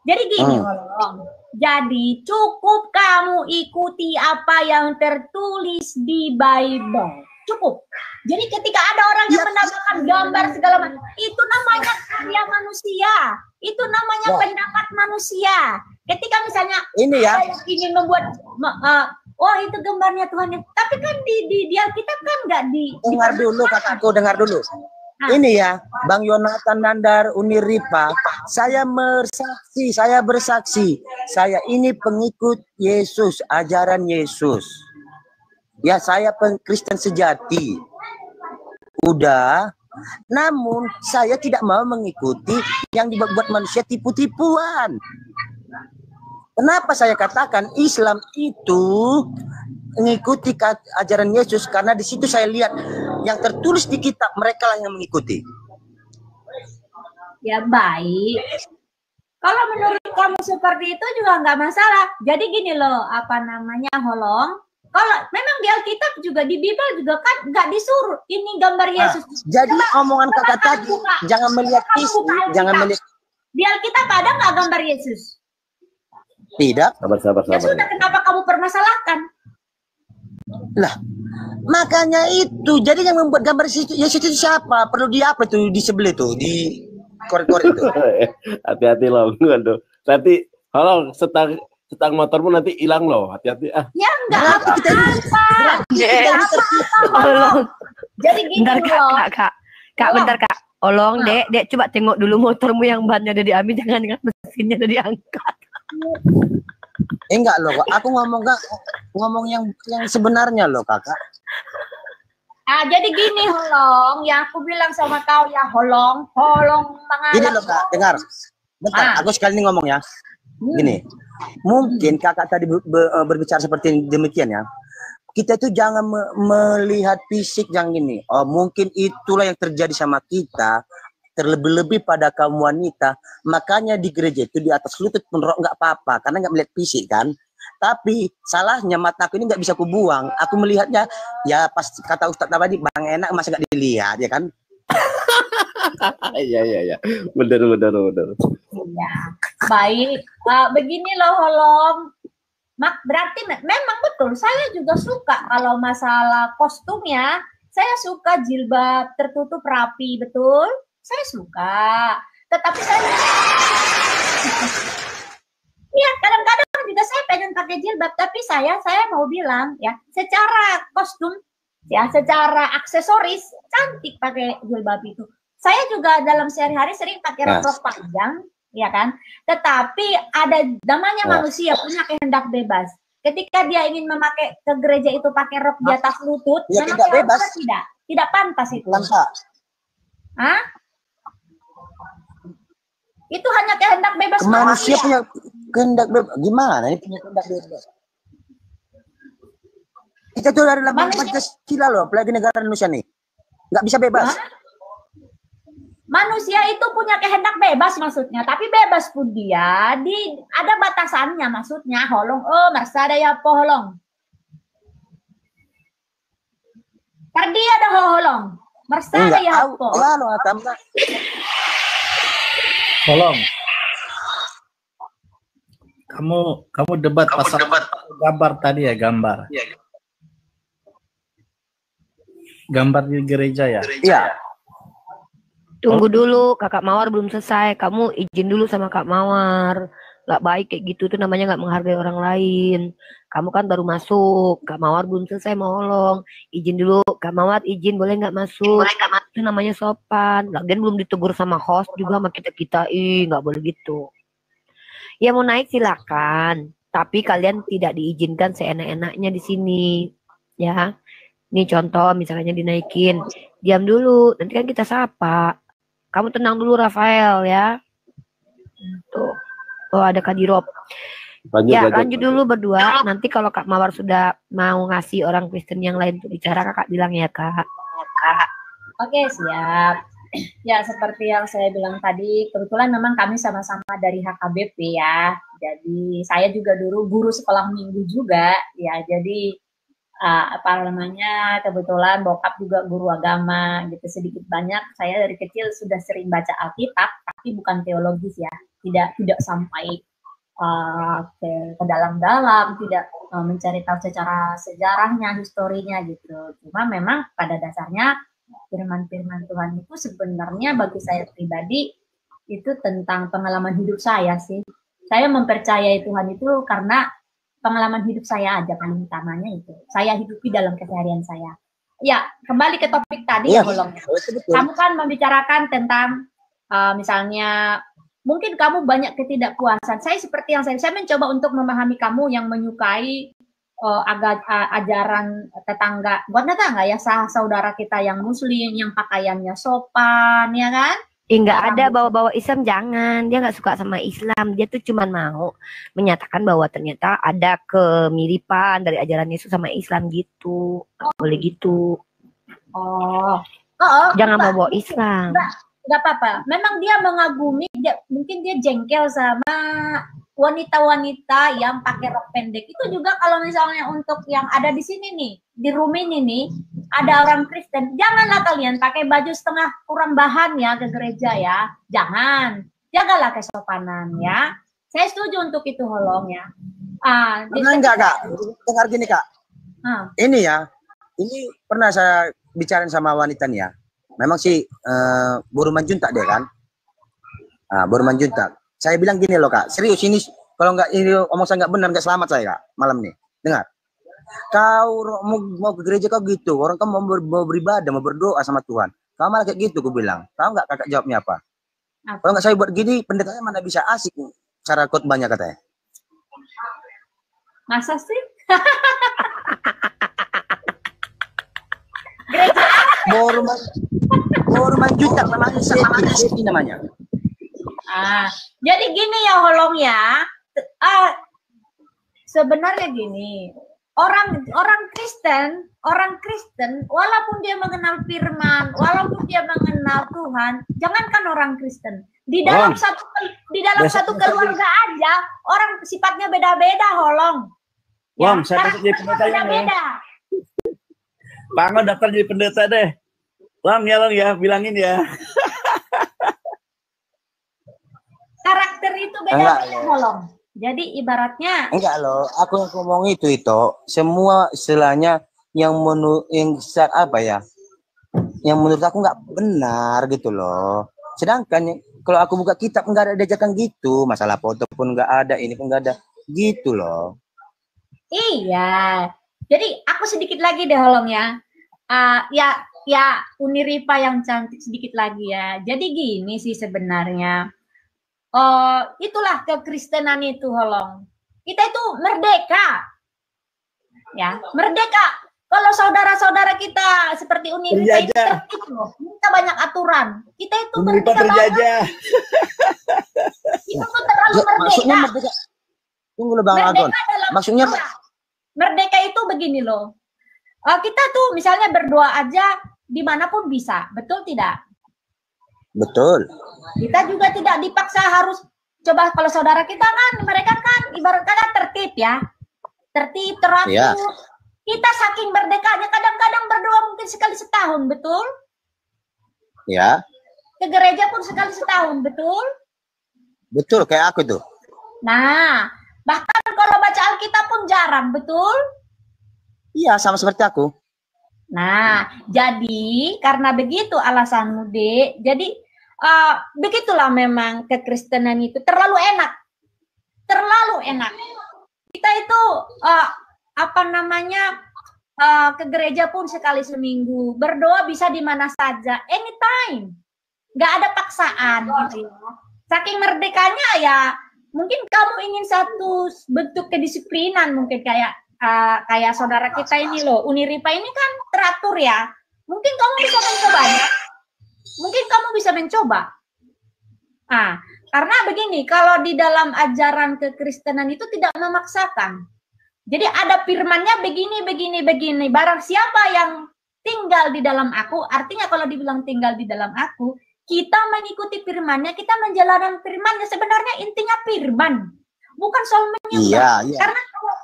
Jadi gini Holong. Jadi cukup kamu ikuti apa yang tertulis di Bible. Cukup. Jadi ketika ada orang yang menambahkan gambar segala macam, itu namanya karya manusia. Itu namanya pendapat manusia. Ketika misalnya ada yang ingin membuat itu gambarnya Tuhan. Tapi kan di Alkitab kan enggak dengar dulu kakakku, dengar dulu. Ini ya, Bang Yonatan Nandar Uniripa, saya bersaksi, saya ini pengikut Yesus, ajaran Yesus. Ya, saya Kristen sejati. Udah, namun saya tidak mau mengikuti yang dibuat manusia tipu-tipuan. Kenapa saya katakan Islam itu mengikuti ajaran Yesus? Karena di situ saya lihat yang tertulis di kitab, mereka lah yang mengikuti. Ya baik. Kalau menurut kamu seperti itu juga nggak masalah. Jadi gini loh, Holong. Kalau memang di Alkitab juga, di Bible juga kan nggak disuruh ini gambar Yesus. Jadi omongan kakak tadi, jangan melihat fisik, jangan melihat. Di Alkitab ada nggak gambar Yesus? Tidak. Sabar. Ya sudah, kenapa kamu permasalahkan? Lah, makanya itu. Jadi yang membuat gambar Yesus itu siapa? Perlu di apa tuh di sebelah tuh, di korek-korek itu. Hati-hati loh, aduh. Nanti kalau setang motormu nanti hilang loh, hati-hati. Ya enggak apa-apa. Jadi gini Bentar kak, bentar kak. Tolong dek coba tengok dulu motormu yang bannya ada diambil, jangan mesinnya ada diangkat. Enggak loh, aku ngomong yang sebenarnya loh kakak. Jadi gini Holong, yang aku bilang sama kau ya Holong mengalami. Gini loh kak, dengar. Bentar, aku sekali ini ngomong ya. Gini, mungkin kakak tadi berbicara seperti demikian ya. Kita itu jangan melihat fisik yang gini. Oh, mungkin itulah yang terjadi sama kita. Terlebih-lebih pada kaum wanita. Makanya di gereja itu di atas lutut pun rok nggak apa-apa. Karena nggak melihat fisik kan. Tapi salahnya mata aku ini nggak bisa kubuang. Aku melihatnya ya pas kata Ustadz tadi bang enak masa nggak dilihat ya kan. Iya. Bener. Ya, baik. Begini loh Holong. Berarti memang betul. Saya juga suka kalau masalah kostumnya. Saya suka jilbab tertutup rapi, betul. Saya suka. Tetapi saya iya, kadang-kadang juga saya pengen pakai jilbab, tapi saya mau bilang ya, secara kostum ya, secara aksesoris cantik pakai jilbab itu. Saya juga dalam sehari-hari sering pakai rok panjang, ya kan? Tetapi ada namanya manusia punya kehendak bebas. Ketika dia ingin memakai ke gereja itu pakai rok di atas lutut, ya, memang tidak bebas. Tidak pantas itu. Hah? Itu hanya kehendak bebas manusia punya kehendak bebas. Gimana ini punya kehendak bebas? Kita tuh dari lambang Pancasila loh, apalagi negara Indonesia nih. Nggak bisa bebas. Manusia itu punya kehendak bebas maksudnya, tapi bebas pun dia ada batasannya maksudnya. Holong, mersa ada ya Holong. Tardi ada Holong. Mersa ada ya po. Tolong. Kamu debat pasal gambar tadi ya, gambar. Gambar di gereja ya? Iya. Tunggu dulu, Kakak Mawar belum selesai. Kamu izin dulu sama Kak Mawar. Gak baik kayak gitu tuh, namanya gak menghargai orang lain. Kamu kan baru masuk, Kak Mawar belum selesai ngolong. Izin dulu, Kak Mawar izin boleh nggak masuk? Itu namanya sopan. Lagian belum ditegur sama host juga sama kita. Nggak boleh gitu. Ya mau naik silakan, tapi kalian tidak diizinkan seenak-enaknya di sini, ya. Ini contoh misalnya dinaikin, diam dulu, nanti kan kita sapa. Kamu tenang dulu Rafael ya. Tuh. Oh ada Kak Dirop. Lanjut dulu berdua. Nanti kalau Kak Mawar sudah mau ngasih orang Kristen yang lain untuk bicara, Kakak bilang ya Kak. Oke siap. Ya seperti yang saya bilang tadi, kebetulan memang kami sama-sama dari HKBP ya. Jadi saya juga dulu guru sekolah minggu juga ya. Jadi apa namanya, kebetulan bokap juga guru agama gitu. Sedikit banyak saya dari kecil sudah sering baca Alkitab, tapi bukan teologis ya, tidak sampai ke dalam-dalam, tidak mencari tahu secara sejarahnya, historinya gitu. Cuma memang pada dasarnya firman-firman Tuhan itu sebenarnya bagi saya pribadi itu tentang pengalaman hidup saya sih. Saya mempercayai Tuhan itu karena pengalaman hidup saya aja paling utamanya itu. Saya hidupi dalam keseharian saya. Ya, kembali ke topik tadi ya, Bolong. Kamu kan membicarakan tentang misalnya mungkin kamu banyak ketidakpuasan. Saya seperti yang saya mencoba untuk memahami kamu yang menyukai ajaran tetangga, bukan tetangga ya, saudara kita yang muslim, yang pakaiannya sopan, ya kan? Nggak ada bawa-bawa Islam, jangan. Dia nggak suka sama Islam. Dia tuh cuma mau menyatakan bahwa ternyata ada kemiripan dari ajaran Yesus sama Islam gitu. Boleh gitu. Jangan bawa Islam. Nggak apa-apa. Memang dia mengagumi, mungkin dia jengkel sama wanita-wanita yang pakai rok pendek itu juga kalau misalnya untuk yang ada di sini nih, di room ini nih, ada orang Kristen, janganlah kalian pakai baju setengah kurang bahan ya ke gereja ya. Jangan. Jagalah kesopanan ya. Saya setuju untuk itu Holong ya. Enggak, Kak. Dengar gini, Kak. Ini ya, ini pernah saya bicarain sama wanita nih ya. Memang sih baru manjuntak dia kan. Baru manjuntak. Saya bilang gini loh Kak, serius ini kalau nggak ini omong saya nggak benar nggak selamat saya Kak malam nih. Dengar, kau mau ke gereja kau gitu, orang kamu mau beribadah mau berdoa sama Tuhan, kau malah kayak gitu, gue bilang. Tahu nggak kakak jawabnya apa? Kalau nggak saya buat gini, pendetanya mana bisa asik cara khotbahnya katanya. Masa sih? Gereja baru manjuntak namanya Sepi namanya. Jadi gini ya Holong ya, sebenarnya gini, orang Kristen, walaupun dia mengenal Firman, walaupun dia mengenal Tuhan, jangankan orang Kristen, di dalam satu keluarga aja orang sifatnya beda-beda Holong. Wong, saya daftar jadi pendeta ya. Beda. Bang, daftar jadi pendeta deh. Bang ya, bilangin ya. Karakter itu beda-beda Holong. Jadi ibaratnya enggak loh, aku ngomong itu semua istilahnya yang yang menurut aku nggak benar gitu loh. Sedangkan kalau aku buka kitab nggak ada diajarkan gitu, masalah foto pun nggak ada, ini pun nggak ada gitu loh. Iya. Jadi aku sedikit lagi deh Holong ya. Ya Uniripa yang cantik sedikit lagi ya. Jadi gini sih sebenarnya. Itulah kekristenan itu Holong. Kita itu merdeka. Ya, merdeka. Kalau saudara-saudara kita seperti Uniripa itu tertib loh. Kita banyak aturan. Kita itu merdeka banget. Itu tuh terlalu merdeka. Maksudnya merdeka. Tunggu loh Bang Agon. Maksudnya merdeka itu begini loh. Kita tuh misalnya berdoa aja dimanapun bisa. Betul tidak? Betul. Kita juga tidak dipaksa harus coba kalau saudara kita kan mereka kan ibarat kata tertib ya. Tertib, teratur. Ya. Kita saking merdekanya kadang-kadang berdoa mungkin sekali setahun, betul? Ya. Ke gereja pun sekali setahun, betul? Betul, kayak aku tuh. Nah, bahkan kalau baca Alkitab pun jarang, betul? Iya, sama seperti aku. Nah, jadi karena begitu alasanmu, Dek. Jadi begitulah memang kekristenan itu terlalu enak. Terlalu enak. Kita itu ke gereja pun sekali seminggu. Berdoa bisa di mana saja, anytime. Nggak ada paksaan gitu ya. Saking merdekanya ya, mungkin kamu ingin satu bentuk kedisiplinan mungkin kayak saudara kita ini loh, Uniripa ini kan teratur ya. Mungkin kamu bisa mencobanya. Mungkin kamu bisa mencoba. Karena begini, kalau di dalam ajaran kekristenan itu tidak memaksakan. Jadi ada firmannya begini. Barang siapa yang tinggal di dalam aku, artinya kalau dibilang tinggal di dalam aku, kita mengikuti firmannya, kita menjalankan firmannya. Sebenarnya intinya firman, bukan soal menyembah. Iya. Karena kalau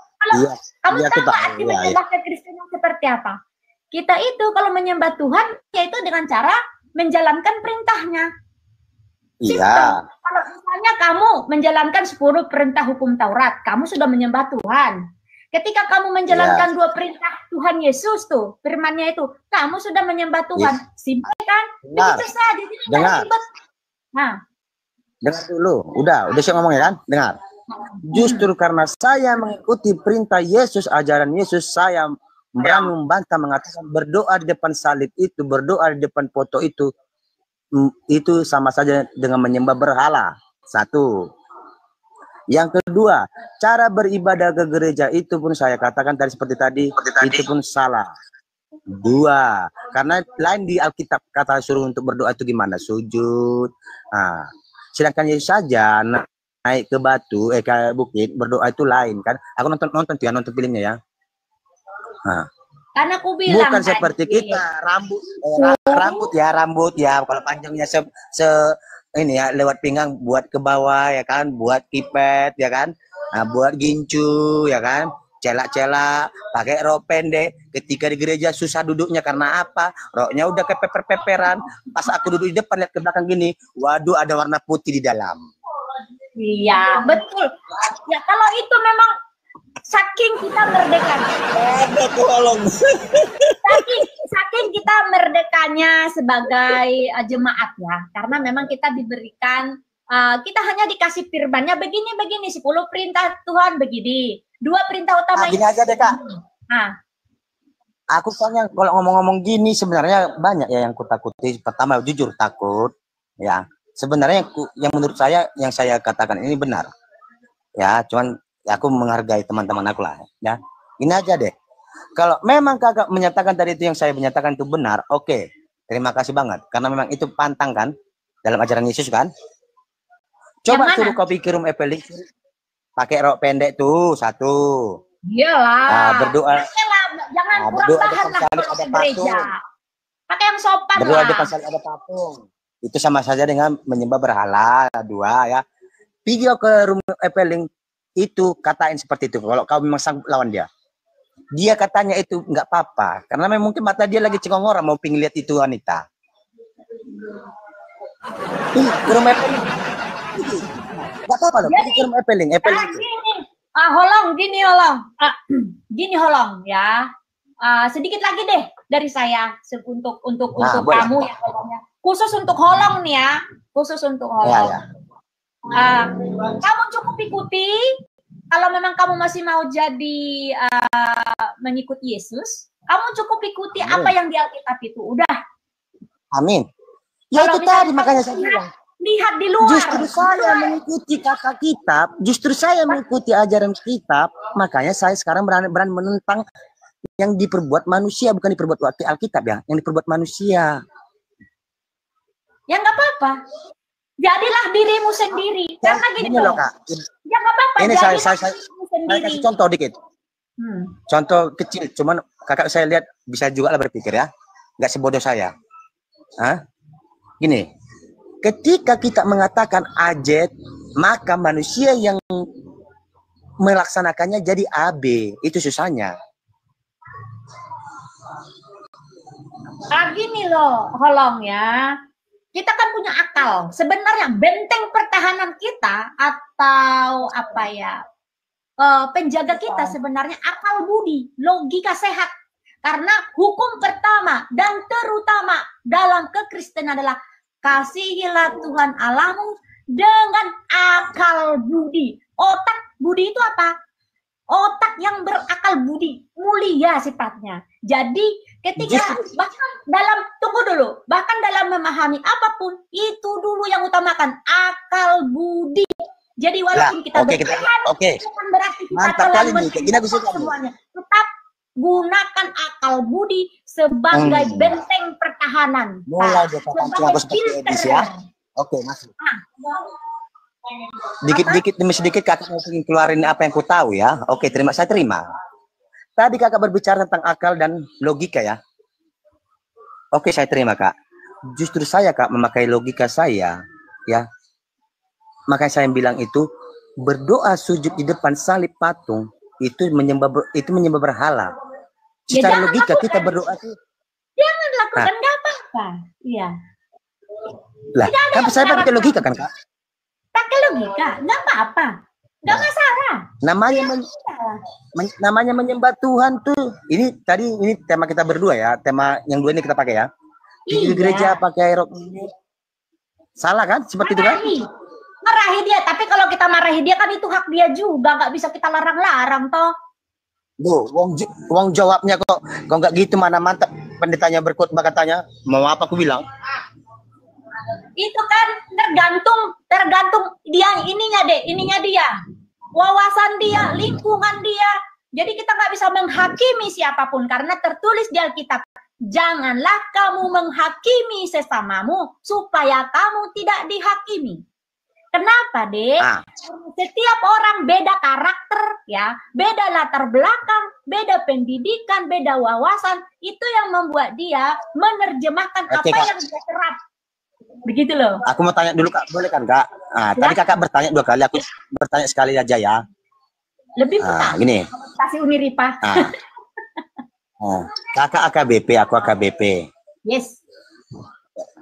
kamu tahu arti menyembah kekristenan seperti apa? Kita itu kalau menyembah Tuhan, yaitu dengan cara menjalankan perintahnya. Iya. Kalau misalnya kamu menjalankan 10 perintah hukum Taurat, kamu sudah menyembah Tuhan. Ketika kamu menjalankan 2 perintah Tuhan Yesus tuh, firman-Nya itu, kamu sudah menyembah Tuhan. Simpel kan? Begitu saja. Jadi dengar. ribet. Dengar dulu. Udah siap ngomongnya kan? Dengar. Justru karena saya mengikuti perintah Yesus, ajaran Yesus, saya berani membantah mengatakan berdoa di depan salib itu, berdoa di depan foto itu sama saja dengan menyembah berhala. Satu. Yang kedua, cara beribadah ke gereja itu pun saya katakan tadi seperti tadi itu pun salah. 2, karena lain di Alkitab kata suruh untuk berdoa itu gimana? Sujud. Sedangkan Yesus saja naik ke batu, ke bukit berdoa itu lain kan? Aku nonton filmnya ya. Karena aku bilang bukan seperti kita rambut ya kalau panjangnya ini ya lewat pinggang buat ke bawah ya kan, buat kipet ya kan, nah, buat gincu ya kan, celak-celak, pakai rok pendek. Ketika di gereja susah duduknya karena apa? Roknya udah kepeper-peperan. Pas aku duduk di depan lihat ke belakang gini, waduh ada warna putih di dalam. Iya, betul. Ya kalau itu memang saking kita merdeka. Ada kolong. Saking kita merdekanya sebagai jemaat ya, karena memang kita diberikan, kita hanya dikasih firman-nya begini, 10 perintah Tuhan begini, 2 perintah utama. Gini aja deh Kak. Nah, aku soalnya kalau ngomong-ngomong gini sebenarnya banyak ya yang kutakuti. Pertama jujur takut, ya. Sebenarnya yang menurut saya yang saya katakan ini benar, ya. Cuman ya aku menghargai teman-teman aku lah, ya. Ini aja deh. Kalau memang kakak menyatakan tadi itu yang saya menyatakan itu benar, oke. Terima kasih banget. Karena memang itu pantang kan dalam ajaran Yesus kan. Coba suruh kau pikir Epeling pakai rok pendek tuh satu. Iyalah. Berdoa. Jangan kurang tahan lah kalau di gereja. Pakai yang sopan berdoa lah. Depan salib ada patung. Itu sama saja dengan menyembah berhala. 2 ya. Pergi ke rumah Epeling itu katain seperti itu. Kalau kau memang sanggup lawan dia. Dia katanya itu nggak apa-apa. Karena memang mungkin mata dia lagi cengong orang mau pingin lihat itu wanita. Ke rumah Epeling. Nggak apa-apa loh. Pergi ke rumah Epeling. Epeling itu. Gini holong ya. Sedikit lagi deh dari saya untuk kamu ya holongnya. Khusus untuk holong nih ya. Khusus untuk holong. Ya. Kamu cukup ikuti. Kalau memang kamu masih mau jadi mengikuti Yesus, kamu cukup ikuti apa yang di Alkitab itu. Udah. Amin. Ya itu tadi makanya saya bilang. Lihat di luar. Justru saya mengikuti kata kitab, justru saya mengikuti ajaran kitab, makanya saya sekarang berani menentang yang diperbuat manusia, bukan diperbuat waktu Alkitab ya, yang diperbuat manusia. Ya nggak apa-apa. Jadilah dirimu sendiri. Karena gini loh, Kak. Ya nggak apa-apa. Ini saya kasih contoh dikit. Contoh kecil, cuman kakak saya lihat bisa juga lah berpikir ya, nggak sebodoh saya. Gini, ketika kita mengatakan ajet, maka manusia yang melaksanakannya jadi AB, itu susahnya. Gini loh, holong ya. Kita kan punya akal. Sebenarnya benteng pertahanan kita atau apa ya, penjaga kita sebenarnya akal budi, logika sehat. Karena hukum pertama dan terutama dalam kekristenan adalah kasihilah Tuhan Allahmu dengan akal budi. Otak budi itu apa? Otak yang berakal budi, mulia sifatnya. Jadi ketika bahkan dalam memahami apapun itu dulu yang utamakan akal budi. Jadi walaupun kita bukan berarti kita telah semuanya, tetap gunakan akal budi sebagai benteng pertahanan. Mulai sebagai filter. Ya. Oke, masuk. Dikit-dikit demi sedikit kakak mau keluarin apa yang ku tahu ya. Oke, saya terima. Tadi kakak berbicara tentang akal dan logika ya. Oke, saya terima kak. Justru saya kak memakai logika saya ya. Makanya saya bilang itu berdoa sujud di depan salib patung itu menyembah berhala. Secara logika kita berdoa itu jangan lakukan, nggak apa-apa. Iya. Lah, kan saya pakai logika kan kak? Pakai logika, nggak apa-apa, nggak masalah. Namanya menyembah Tuhan tuh. Ini tema kita berdua ya. Tema yang 2 ini kita pakai ya. Di gereja pakai rok ini. Salah kan? Seperti itu kan? Marahi dia, tapi kalau kita marahi dia kan itu hak dia juga, nggak bisa kita larang-larang toh. Loh, wong jawabnya kok nggak gitu, mana mantap pendetanya berkhotbah katanya. Mau apa aku bilang? Itu kan tergantung dia ininya dia, wawasan dia, lingkungan dia. Jadi kita nggak bisa menghakimi siapapun karena tertulis di Alkitab, janganlah kamu menghakimi sesamamu supaya kamu tidak dihakimi. Kenapa, Dek? Setiap orang beda karakter, ya, beda latar belakang, beda pendidikan, beda wawasan. Itu yang membuat dia menerjemahkan apa yang dia serap. Begitu loh. Aku mau tanya dulu Kak, boleh kan Kak? Nah, tadi Kakak bertanya 2 kali, aku bertanya sekali aja ya. Lebih Nah, mudah. gini. Kasih Uni Ripa. Nah, Kakak AKBP, aku AKBP. Yes.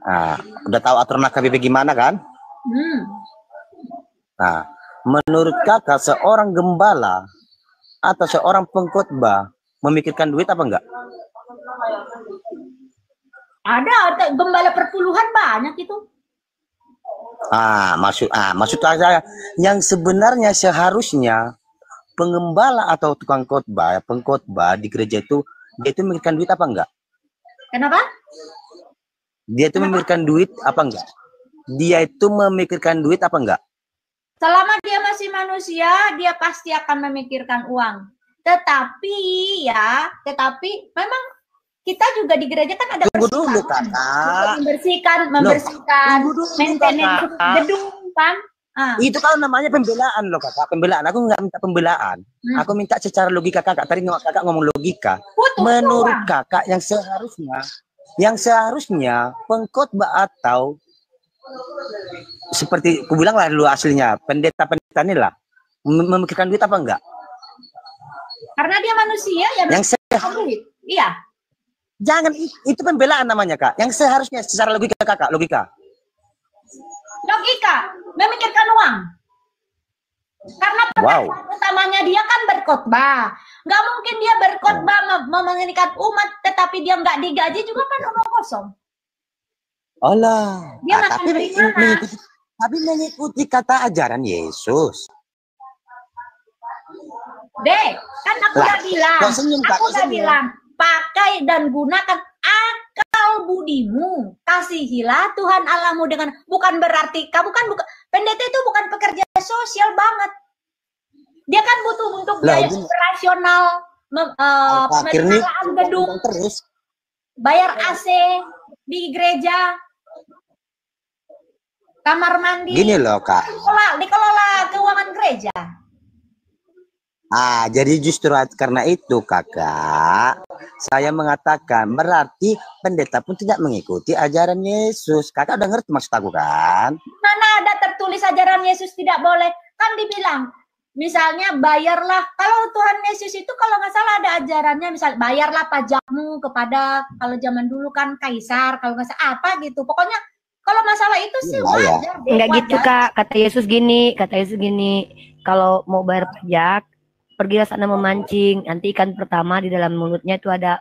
Nah, udah tahu aturan AKBP gimana kan? Nah, menurut Kakak seorang gembala atau seorang pengkhotbah memikirkan duit apa enggak? Ada gembala perpuluhan banyak itu. Maksud saya yang sebenarnya seharusnya pengembala atau tukang khotbah, pengkhotbah di gereja itu dia itu memikirkan duit apa enggak? Kenapa? Dia itu memikirkan duit apa enggak? Dia itu memikirkan duit apa enggak? Selama dia masih manusia, dia pasti akan memikirkan uang. Tetapi memang kita juga di gereja kan ada Tunggu dulu Kakak. membersihkan, maintenance gedung kan. Itu kan namanya pembelaan loh Kakak, pembelaan. Aku nggak minta pembelaan. Aku minta secara logika Kakak. Tadi Kakak ngomong logika. Menurut Kakak yang seharusnya pengkhotbah atau seperti aku bilang lah dulu aslinya pendeta-pendeta ini lah memikirkan duit apa enggak? Karena dia manusia ya. Yang duit. Iya. Jangan, itu pembelaan namanya Kak. Yang seharusnya secara logika Kakak, logika memikirkan uang. Karena pekerjaan utamanya dia kan berkhotbah. Nggak mungkin dia berkhotbah memengerikan umat, tetapi dia nggak digaji juga kan omong kosong. Allah. Dia tapi mengikuti kata ajaran Yesus. Kan aku udah bilang, pakai dan gunakan akal budimu, kasihilah Tuhan Allahmu dengan, bukan berarti pendeta itu bukan pekerja sosial banget. Dia kan butuh untuk biaya operasional, pemetaan gedung, bayar AC di gereja, kamar mandi. Gini loh Kak. Dikelola keuangan gereja. Jadi justru karena itu Kakak, saya mengatakan berarti pendeta pun tidak mengikuti ajaran Yesus. Kakak udah ngerti maksud aku kan? Mana ada tertulis ajaran Yesus tidak boleh? Kan dibilang, misalnya bayarlah. Kalau Tuhan Yesus itu kalau nggak salah ada ajarannya, misal bayarlah pajakmu kepada, kalau zaman dulu kan kaisar, kalau nggak salah apa gitu. Pokoknya kalau masalah itu sih wajar. Enggak gitu Kak, kata Yesus gini, kalau mau bayar pajak, pergilah sana memancing, nanti ikan pertama di dalam mulutnya itu ada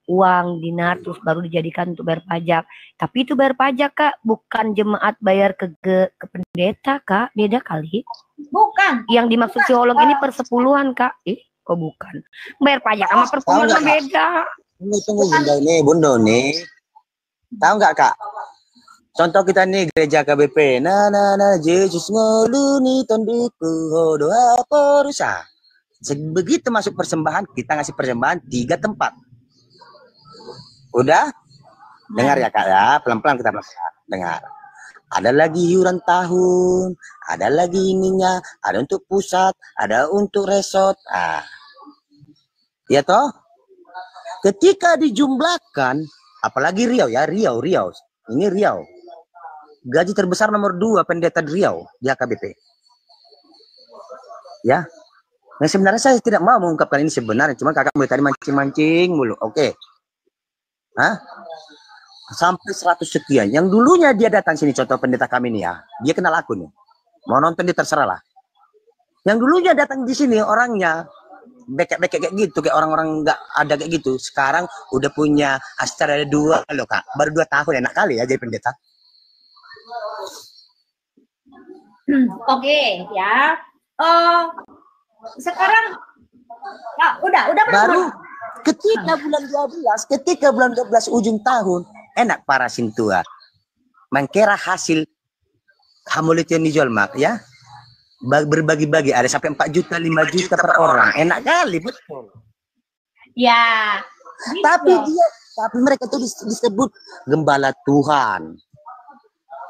uang dinar, terus baru dijadikan untuk bayar pajak. Tapi itu bayar pajak Kak, bukan jemaat bayar ke pendeta Kak, beda kali. Bukan. Yang dimaksud teolog ini persepuluhan Kak. Kok bukan? Bayar pajak sama perpuluhan beda. Tunggu Bunda nih. Tahu nggak Kak? Contoh kita nih gereja KBP. Yesus ngoluni tonduku doa perusa. Begitu masuk persembahan, kita ngasih persembahan 3 tempat. Udah? Dengar ya Kak ya, pelan-pelan kita dengar. Ada lagi iuran tahun, ada lagi ininya, ada untuk pusat, ada untuk resort. Ya toh? Ketika dijumlahkan, apalagi Riau ya, Riau. Ini Riau. Gaji terbesar nomor 2 pendeta di Riau di AKBP. Ya. Nah sebenarnya saya tidak mau mengungkapkan ini sebenarnya, cuma Kakak mulai tadi mancing-mancing mulu. Oke. Sampai 100 sekian. Yang dulunya dia datang sini, contoh pendeta kami nih ya. Dia kenal aku nih. Mau nonton dia terserah lah. Yang dulunya datang di sini orangnya bekek-bekek kayak gitu, kayak orang-orang nggak ada kayak gitu. Sekarang udah punya acara 2 loh Kak. Baru 2 tahun, enak kali ya jadi pendeta. Oke, ya. Sekarang udah baru ketika bulan 12 ujung tahun enak para sintua mengkira hasil hamulitian di Jolmak ya, berbagi-bagi, ada sampai 4 juta 5 juta per orang, enak kali betul ya gitu. tapi mereka tuh disebut gembala Tuhan.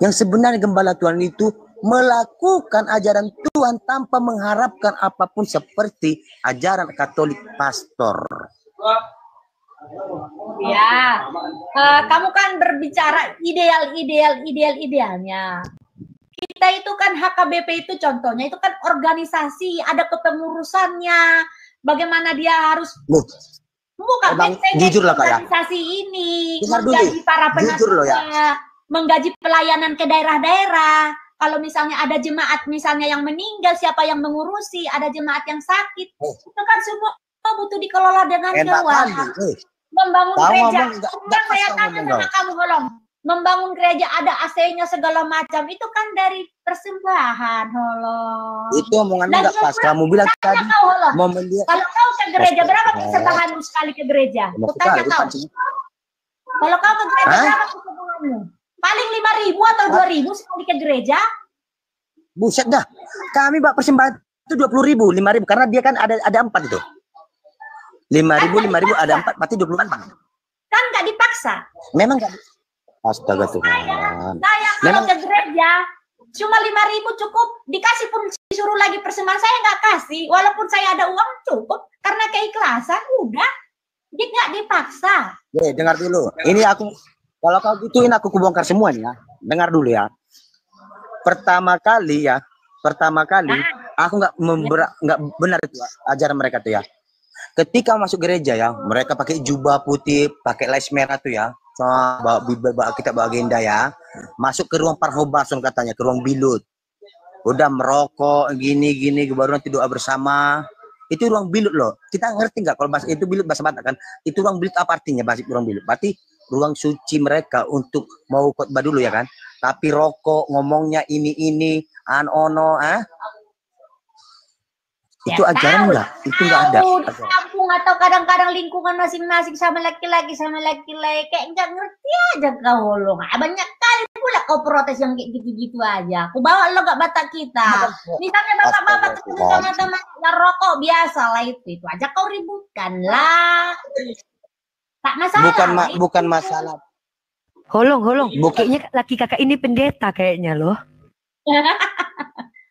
Yang sebenarnya gembala Tuhan itu melakukan ajaran Tuhan tanpa mengharapkan apapun seperti ajaran Katolik pastor. Ya, kamu kan berbicara idealnya. Kita itu kan HKBP itu contohnya itu kan organisasi, ada kepengurusannya. Bagaimana dia harus bukan jujur lah Kak ya. Organisasi ini Dengar menggaji para jujur loh ya. menggaji pelayanan ke daerah-daerah. Kalau misalnya ada jemaat misalnya yang meninggal, siapa yang mengurusi? Ada jemaat yang sakit, itu kan semua butuh dikelola dengan jelas. Membangun gereja, saya tanya sama kamu Holong, membangun gereja ada AC-nya segala macam, itu kan dari persembahan Holong. Itu omongannya nggak pas. Kamu bilang tadi mau melihat. Kalau kau ke gereja berapa persembahanmu sekali ke gereja? Aku tanya kau. Kalau kau ke gereja berapa persembahanmu? Paling 5.000 atau 2.000 sekali ke gereja? Buset dah. Kami bak persembahan itu 20.000, 5.000 karena dia kan ada 4 itu. 5.000 ada 4, berarti 20 kan? Kan nggak dipaksa. Memang nggak. Astaga Tuhan. Saya kalau ke gereja cuma 5.000 cukup, dikasih pun disuruh lagi persembahan saya nggak kasih, walaupun saya ada uang cukup karena keikhlasan udah, dia nggak dipaksa. Dengar dulu. Ini aku kalau kau gituin aku bongkar semua nih ya. Dengar dulu ya. Pertama kali aku nggak benar itu ajaran mereka tuh ya. Ketika masuk gereja ya, mereka pakai jubah putih, pakai les merah tuh ya. Bawa Bible, kita bawa agenda ya. Masuk ke ruang parhobason katanya, ke ruang bilut. Udah merokok gini baru nanti doa bersama. Itu ruang bilut loh. Kita ngerti nggak kalau bahasa itu bilut bahasa Batak kan? Itu ruang bilut apa artinya bahasa ruang bilut? Berarti ruang suci mereka untuk mau khotbah dulu ya kan? Tapi rokok ngomongnya ini itu ajaran enggak? Itu enggak ada. Kampung atau kadang-kadang lingkungan masing-masing sama laki-laki kayak enggak ngerti aja kau Holong. Banyak kali pula kau protes yang kayak gitu-gitu aja. Aku bawa lo gak Batak kita. Misalnya bapak-bapak ketemu sama teman yang rokok biasa lah itu aja kau ributkan lah. Tak masalah. Bukan masalah. Holong. Kayaknya laki kakak ini pendeta kayaknya loh.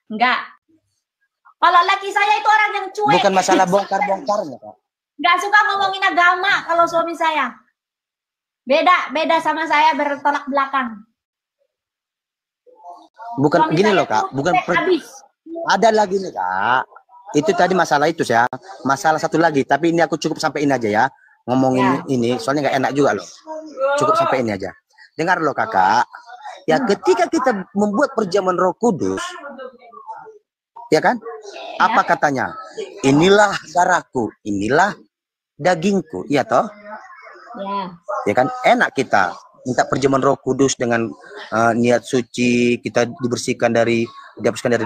Enggak. Kalau laki saya itu orang yang cuek. Bukan masalah bongkar-bongkarnya, Kak. Nggak suka ngomongin agama kalau suami saya. Beda sama saya bertolak belakang. Bukan gini loh, Kak. Ada lagi nih, Kak. Itu tadi masalah itu ya. Masalah satu lagi, tapi ini aku cukup sampai ini aja ya. Ngomongin ini, soalnya nggak enak juga loh. Cukup sampai ini aja. Dengar loh, Kakak. Ya, ketika kita membuat perjamuan Roh Kudus, ya kan? Apa katanya? Inilah darahku, inilah dagingku, iya toh? Ya kan? Enak kita minta perjamuan Roh Kudus dengan niat suci, kita dihapuskan dari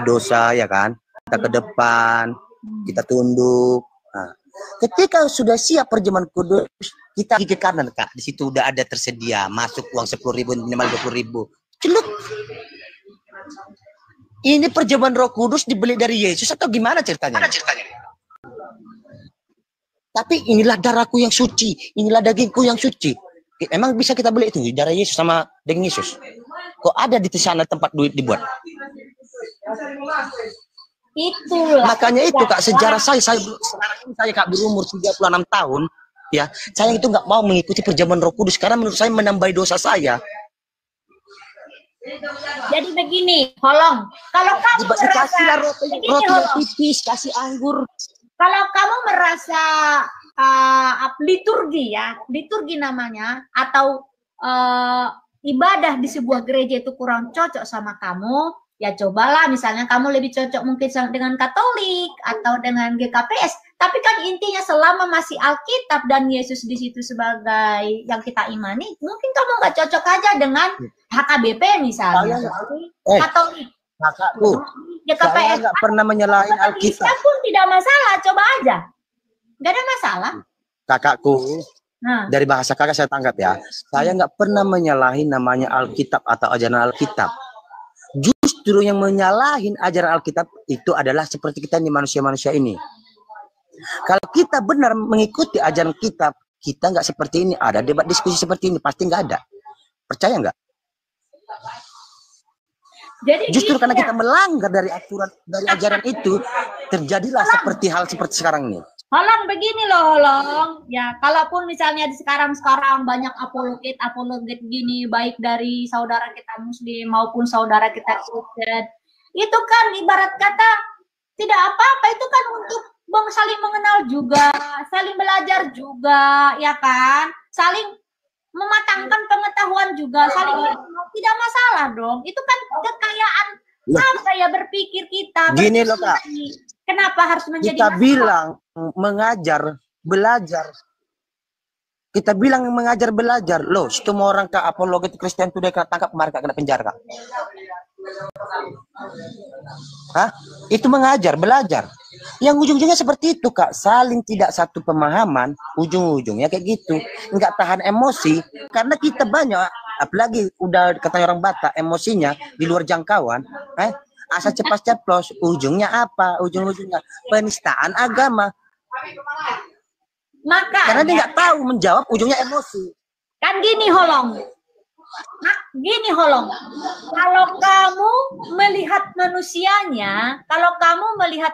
dosa, ya kan? Kita ke depan, kita tunduk. Nah, ketika sudah siap perjamuan kudus, kita ke kanan, Kak. Di situ udah ada tersedia, masuk uang 10.000 minimal 20.000. Celuk. Ini perjamuan Roh Kudus dibeli dari Yesus atau gimana ceritanya? Tapi inilah darahku yang suci, inilah dagingku yang suci. Emang bisa kita beli itu darah Yesus sama daging Yesus? Kok ada di sana tempat duit dibuat? Itulah. Makanya itu Kak, sejarah saya Kak berumur 36 tahun, ya, saya itu nggak mau mengikuti perjamuan Roh Kudus karena menurut saya menambah dosa saya. Jadi begini, Holong, kalau kamu merasa roti yang tipis, kasih anggur. Kalau kamu merasa liturgi namanya, atau ibadah di sebuah gereja itu kurang cocok sama kamu, ya cobalah misalnya kamu lebih cocok mungkin dengan Katolik atau dengan GKPS. Tapi kan intinya selama masih Alkitab dan Yesus di situ sebagai yang kita imani, mungkin kamu nggak cocok aja dengan HKBP misalnya. Katolik. Kakakku, saya nggak pernah menyalahin Alkitab. Pun tidak masalah, coba aja. Nggak ada masalah. Kakakku, dari bahasa kakak saya tangkap ya. Saya nggak pernah menyalahin namanya Alkitab atau ajaran Alkitab. Justru yang menyalahin ajaran Alkitab itu adalah seperti kita ini manusia-manusia ini. Kalau kita benar mengikuti ajaran kitab, kita nggak seperti ini. Ada debat diskusi seperti ini, pasti nggak ada. Percaya nggak? Jadi justru karena kita melanggar dari aturan, dari ajaran itu, terjadilah hal seperti sekarang ini. Holong begini loh, Holong. Ya, kalaupun misalnya di sekarang banyak apologet gini, baik dari saudara kita Muslim maupun saudara kita Kristen, itu kan ibarat kata tidak apa-apa, itu kan untuk saling mengenal juga, saling belajar juga, ya kan? Saling mematangkan pengetahuan juga, saling tidak masalah dong. Itu kan kekayaan gaya berpikir kita. Gini loh, Kak. Kenapa harus menjadi kita masalah? bilang mengajar, belajar. Kita bilang mengajar, belajar. Loh, semua orang Kak apologet Kristen itu dia kena tangkap kemarin Kak, kena penjara Kak. Hah? Itu mengajar, belajar. Yang ujung-ujungnya seperti itu Kak, saling tidak satu pemahaman, ujung-ujungnya kayak gitu. Enggak tahan emosi, karena kita banyak, apalagi udah katanya orang Batak, emosinya di luar jangkauan. Asal ceplos-ceplos, ujungnya apa? Ujung-ujungnya penistaan agama. Maka karena dia nggak tahu menjawab, ujungnya emosi. Kan gini Holong. Gini Holong. Kalau kamu melihat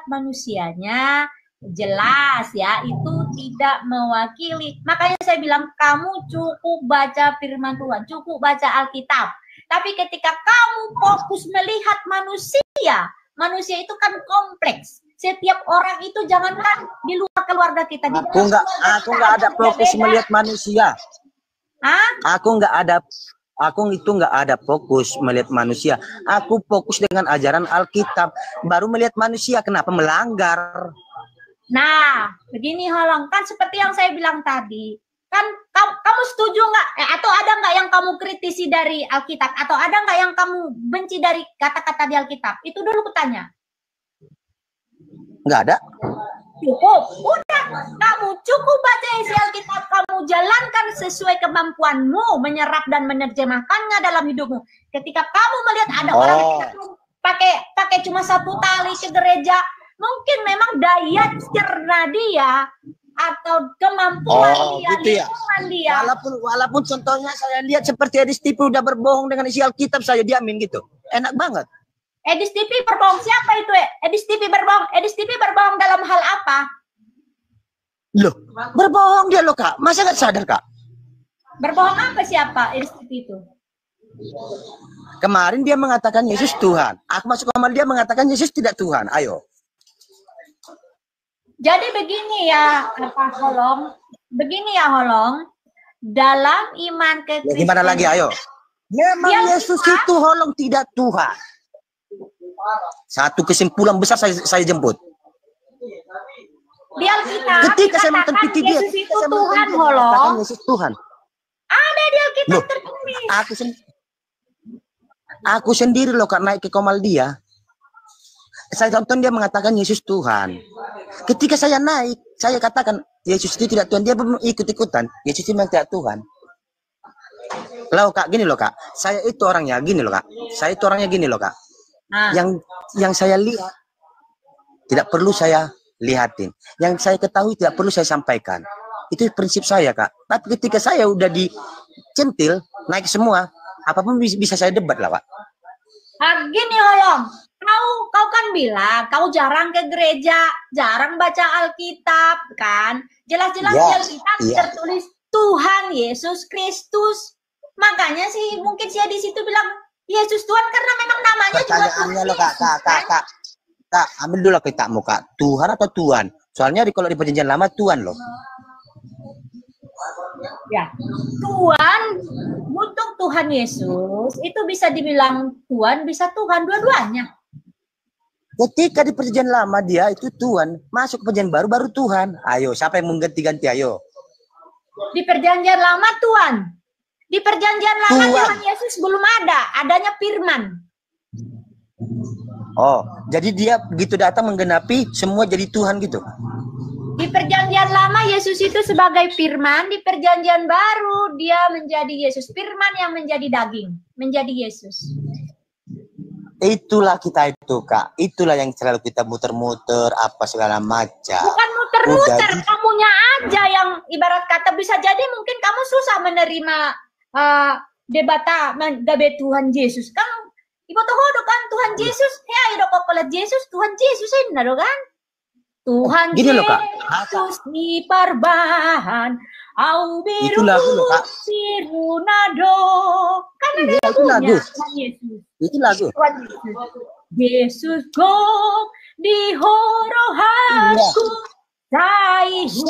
manusianya, jelas ya itu tidak mewakili. Makanya saya bilang kamu cukup baca firman Tuhan, cukup baca Alkitab. Tapi ketika kamu fokus melihat manusia itu kan kompleks. Setiap orang itu jangankan di luar keluarga kita. Aku nggak ada fokus melihat manusia. Aku itu nggak ada fokus melihat manusia. Aku fokus dengan ajaran Alkitab. Baru melihat manusia, kenapa melanggar? Nah, begini Holong, kan seperti yang saya bilang tadi. Kan kamu setuju nggak? Atau ada nggak yang kamu kritisi dari Alkitab? Atau ada nggak yang kamu benci dari kata-kata di Alkitab? Itu dulu kutanya. Nggak ada. Cukup. Udah. Kamu cukup baca isi Alkitab. Kamu jalankan sesuai kemampuanmu. Menyerap dan menerjemahkannya dalam hidupmu. Ketika kamu melihat ada orang yang pakai cuma satu tali ke gereja. Mungkin memang daya cerna dia. Atau kemampuan dia, dia. Walaupun contohnya saya lihat seperti Edis TV udah berbohong dengan isi Alkitab, saya diamin gitu. Enak banget. Edis TV berbohong siapa itu? Edis TV berbohong. Edis TV berbohong dalam hal apa? Loh, berbohong dia loh Kak. Masa nggak sadar Kak? Berbohong apa siapa Edis TV itu? Kemarin dia mengatakan Yesus Tuhan. Aku masuk kamar dia mengatakan Yesus tidak Tuhan. Ayo. Jadi begini ya, Holong. Begini ya, Holong. Dalam iman ke Kristen. Gimana lagi, ayo. Memang Yesus itu Holong tidak Tuhan. Satu kesimpulan besar saya jemput. Di Alkitab ketika saya nonton video Yesus itu Tuhan, Holong. Yesus Tuhan. Ada di Alkitab tertulis. Aku sendiri loh Kak naik ke Komal dia. Saya tonton dia mengatakan Yesus Tuhan. Ketika saya naik, saya katakan Yesus itu tidak Tuhan. Dia ikut-ikutan. Yesus itu memang tidak Tuhan. Loh Kak, gini loh Kak. Saya itu orangnya gini loh Kak. Saya itu orangnya gini loh Kak. Yang saya lihat tidak perlu saya lihatin. Yang saya ketahui tidak perlu saya sampaikan. Itu prinsip saya Kak. Tapi ketika saya udah dicentil, naik semua, apapun bisa saya debat lah Pak. Gini Holong. Kau kan bilang kau jarang ke gereja, jarang baca Alkitab kan? Jelas-jelas di Alkitab tertulis Tuhan Yesus Kristus. Makanya sih mungkin saya di situ bilang Yesus Tuhan karena memang namanya juga Tuhan. Loh, Kak, ambil dulu kitabmu Kak. Tuhan atau Tuhan? Soalnya kalau di perjanjian lama Tuhan loh. Ya, Tuhan untuk Tuhan Yesus itu bisa dibilang Tuhan, bisa Tuhan dua-duanya. Ketika di perjanjian lama dia itu Tuhan, masuk ke perjanjian baru Tuhan. Ayo, siapa yang mengganti-ganti ayo? Di perjanjian lama Tuhan. Di perjanjian lama Tuhan Yesus belum ada, adanya firman. Oh, jadi dia begitu datang menggenapi semua jadi Tuhan gitu. Di perjanjian lama Yesus itu sebagai firman, di perjanjian baru dia menjadi Yesus. Firman yang menjadi daging, menjadi Yesus. Itulah kita itu Kak, itulah yang selalu kita muter-muter apa segala macam. Bukan muter-muter, kamunya aja yang ibarat kata bisa jadi mungkin kamu susah menerima debata gabe Tuhan Yesus. Kan ibu tahu kan Tuhan Yesus, ya ido kokolat Yesus, Tuhan Yesus ini kan. Tuhan Gini loh, Kak. Yesus di parbahan, au Itu biru lagu loh, Kak. biru nado. Kan ada Iya, itu lagu. lagunya, Tuhan Yesus. Itu lagu. Tuhan Yesus. Yesus gong di horohanku, saihu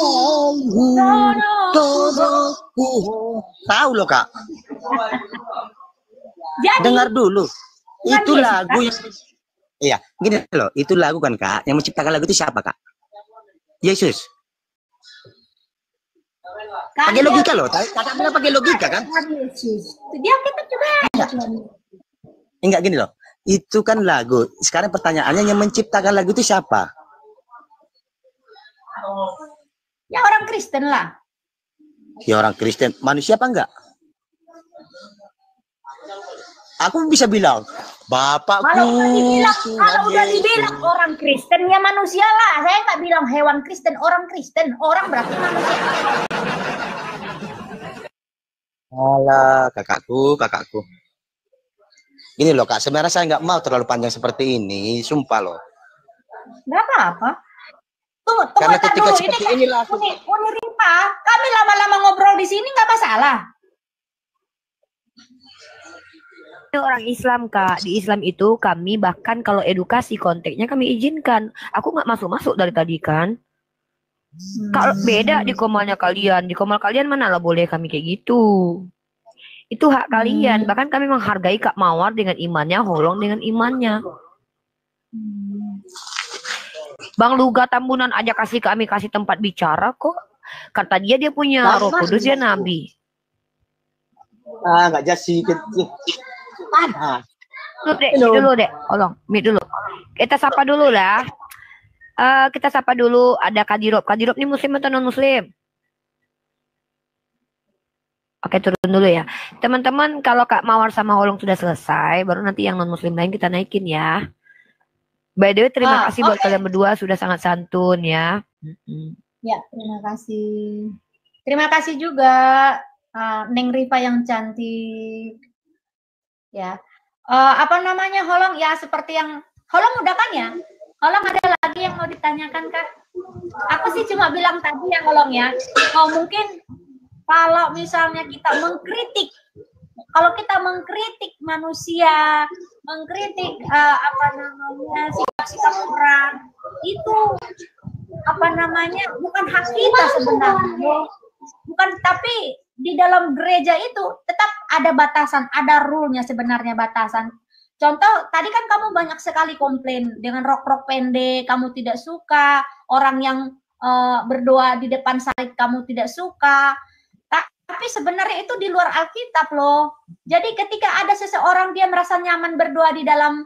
Todoku. Tahu loh, Kak. Jadi, Dengar dulu. Tuhan Itu Yesus, lagu kan? yang iya, gini loh. Itu lagu kan, Kak. Yang menciptakan lagu itu siapa, Kak? Yesus. Kan Pakai dia- logika loh. Kakak bilang pakai logika kan? Tuhan Yesus. Dia kita juga ada Tuhan Yesus. Enggak gini loh. Itu kan lagu. Sekarang pertanyaannya yang menciptakan lagu itu siapa? Ya orang Kristen lah. Ya orang Kristen. Manusia apa enggak? Aku bisa bilang, Bapakku. Kalau udah dibilang orang Kristen ya manusia lah. Saya nggak bilang hewan Kristen, orang Kristen. Orang berarti manusia. Alah, kakakku. Ini loh, Kak. Sebenarnya saya nggak mau terlalu panjang seperti ini. Sumpah loh. Nggak apa-apa. Tunggu Karena tar ketika dulu. seperti Ini inilah kan Uni Rifa. Kami lama-lama ngobrol di sini nggak masalah. Itu orang Islam, Kak. Di Islam itu kami bahkan kalau edukasi konteksnya kami izinkan. Aku nggak masuk-masuk dari tadi kan. Kalau beda di komalnya kalian. Di komal kalian mana lah boleh kami kayak gitu. Itu hak kalian. Bahkan kami menghargai Kak Mawar dengan imannya, Holong dengan imannya. Bang Luga Tambunan aja kasih tempat bicara kok. Kata dia punya Roh Kudus, dia nabi. Ah, nggak jasi kecil. Mana? Dulu dek, Holong, mute dulu. Kita sapa dulu lah. Kita sapa dulu ada Kadirop. Kadirop ini muslim atau non muslim? Oke, turun dulu ya. Teman-teman, kalau Kak Mawar sama Holong sudah selesai, baru nanti yang non muslim lain kita naikin ya. By the way, terima kasih buat kalian berdua sudah sangat santun ya. Ya, terima kasih. Terima kasih juga Neng Rifa yang cantik. Ya. Apa namanya Holong? Ya, seperti yang Holong udah kan ya? Holong ada lagi yang mau ditanyakan Kak? Aku sih cuma bilang tadi ya Holong ya. Mungkin kalau misalnya kita mengkritik, kalau kita mengkritik manusia, mengkritik apa namanya sikap-sikap orang, itu apa namanya bukan hak kita sebenarnya. Bukan, tapi di dalam gereja itu tetap ada batasan, ada rule-nya sebenarnya batasan. Contoh, tadi kan kamu banyak sekali komplain dengan rok-rok pendek, kamu tidak suka, orang yang berdoa di depan salib kamu tidak suka. Tapi sebenarnya itu di luar Alkitab loh. Jadi ketika ada seseorang dia merasa nyaman berdoa di dalam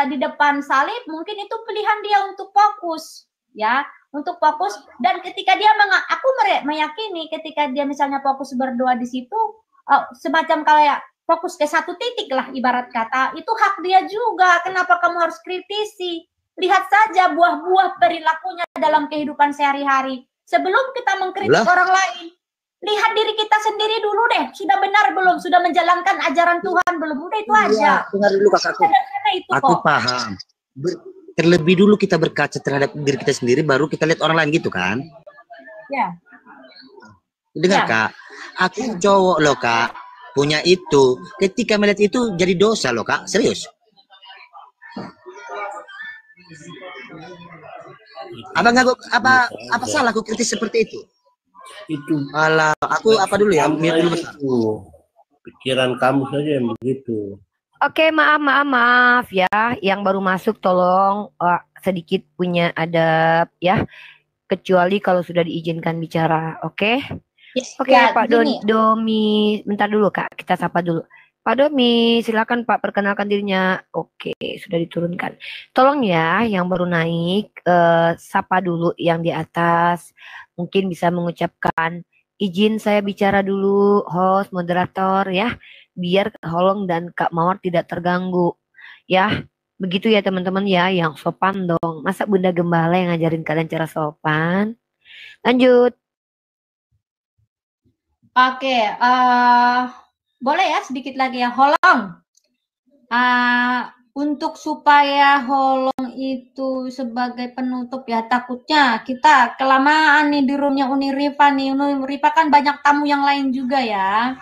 di depan salib, mungkin itu pilihan dia untuk fokus, ya, untuk fokus. Dan ketika dia aku meyakini ketika dia misalnya fokus berdoa di situ, semacam kayak fokus ke satu titik lah ibarat kata, itu hak dia juga. Kenapa kamu harus kritisi? Lihat saja buah-buah perilakunya dalam kehidupan sehari-hari. Sebelum kita mengkritik orang lain, lihat diri kita sendiri dulu deh. Sudah benar belum? Sudah menjalankan ajaran Tuhan belum? Udah itu aja. Dengar dulu kakakku. Aku paham. Terlebih dulu kita berkaca terhadap diri kita sendiri, baru kita lihat orang lain gitu kan? Ya. Dengar Kak, aku cowok loh Kak, punya itu. Ketika melihat itu jadi dosa loh Kak, serius. Apa salah aku kritis seperti itu? Itu Alah, aku apa dulu ya? Pikiran kamu saja yang begitu. Oke, maaf ya. Yang baru masuk tolong sedikit punya adab ya. Kecuali kalau sudah diizinkan bicara, oke? Oke, ya, Pak Domi. Bentar dulu Kak, kita sapa dulu. Pak Domi, silakan Pak perkenalkan dirinya. Oke, sudah diturunkan. Tolong ya, yang baru naik, sapa dulu yang di atas. Mungkin bisa mengucapkan izin saya bicara dulu, host, moderator ya. Biar Holong dan Kak Mawar tidak terganggu. Ya, begitu ya teman-teman ya, yang sopan dong. Masa Bunda Gembala yang ngajarin kalian cara sopan? Lanjut. Oke, boleh ya sedikit lagi ya, Holong. untuk supaya Holong itu sebagai penutup ya, takutnya kita kelamaan nih di roomnya Unirifa nih. Unirifa kan banyak tamu yang lain juga ya.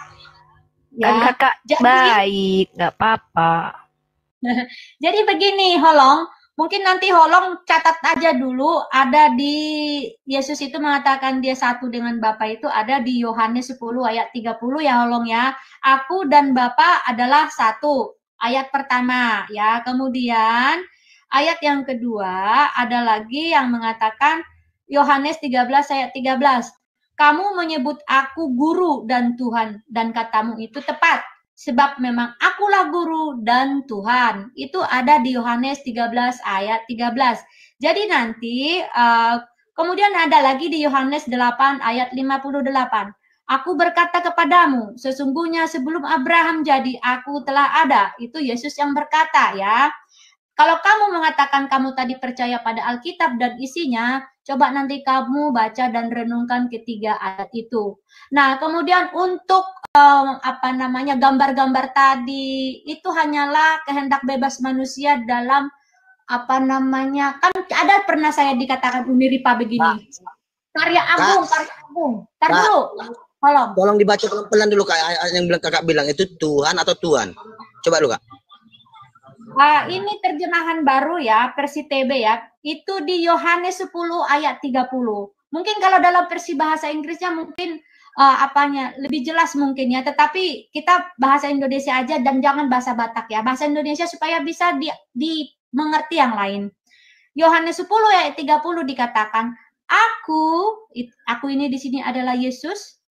Kan kakak Jadi, baik, nggak apa-apa. jadi begini Holong, mungkin nanti Holong catat aja dulu, ada di Yesus itu mengatakan dia satu dengan Bapa itu ada di Yohanes 10 ayat 30 ya Holong ya. Aku dan Bapa adalah satu. Ayat pertama ya. Kemudian ayat yang kedua ada lagi yang mengatakan Yohanes 13 ayat 13. Kamu menyebut aku guru dan Tuhan dan katamu itu tepat. Sebab memang akulah guru dan Tuhan. Itu ada di Yohanes 13 ayat 13. Jadi nanti kemudian ada lagi di Yohanes 8 ayat 58. Aku berkata kepadamu, sesungguhnya sebelum Abraham jadi, aku telah ada. Itu Yesus yang berkata ya. Kalau kamu mengatakan kamu tadi percaya pada Alkitab dan isinya, coba nanti kamu baca dan renungkan ketiga ayat itu. Nah, kemudian untuk gambar-gambar tadi itu hanyalah kehendak bebas manusia dalam kan ada pernah saya dikatakan Uniripa begini. Karya agung. Ntar dulu. Tolong dibaca pelan-pelan dulu Kak, yang kakak bilang itu Tuhan atau Tuhan. Coba dulu Kak. Ini terjemahan baru ya, versi TB ya. Itu di Yohanes 10 ayat 30. Mungkin kalau dalam versi bahasa Inggrisnya mungkin lebih jelas mungkin ya, tetapi kita bahasa Indonesia aja dan jangan bahasa Batak ya. Bahasa Indonesia supaya bisa dimengerti yang lain. Yohanes 10 ayat 30 dikatakan, aku ini di sini adalah Yesus.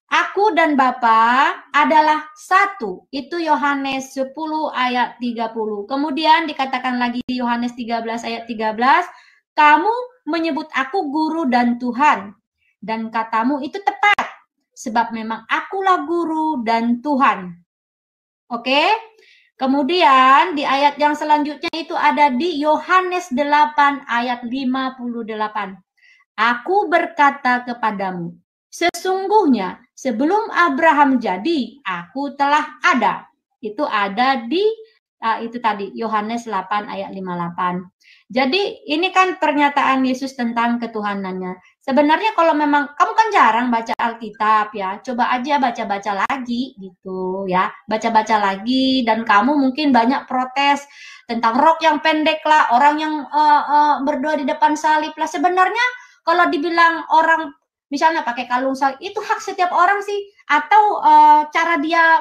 Aku dan Bapa adalah satu. Itu Yohanes 10 ayat 30. Kemudian dikatakan lagi di Yohanes 13 ayat 13, kamu menyebut aku guru dan Tuhan. Dan katamu itu tepat. Sebab memang akulah guru dan Tuhan. Oke? Kemudian di ayat yang selanjutnya itu ada di Yohanes 8 ayat 58. Aku berkata kepadamu, sesungguhnya sebelum Abraham jadi, aku telah ada. Itu ada di itu tadi Yohanes 8 ayat 58. Jadi ini kan pernyataan Yesus tentang ketuhanannya. Sebenarnya kalau memang kamu kan jarang baca Alkitab ya, coba aja baca-baca lagi gitu ya. Baca-baca lagi dan kamu mungkin banyak protes tentang rok yang pendek lah, orang yang berdoa di depan salib lah. Sebenarnya kalau dibilang orang misalnya pakai kalung salib, itu hak setiap orang sih, atau cara dia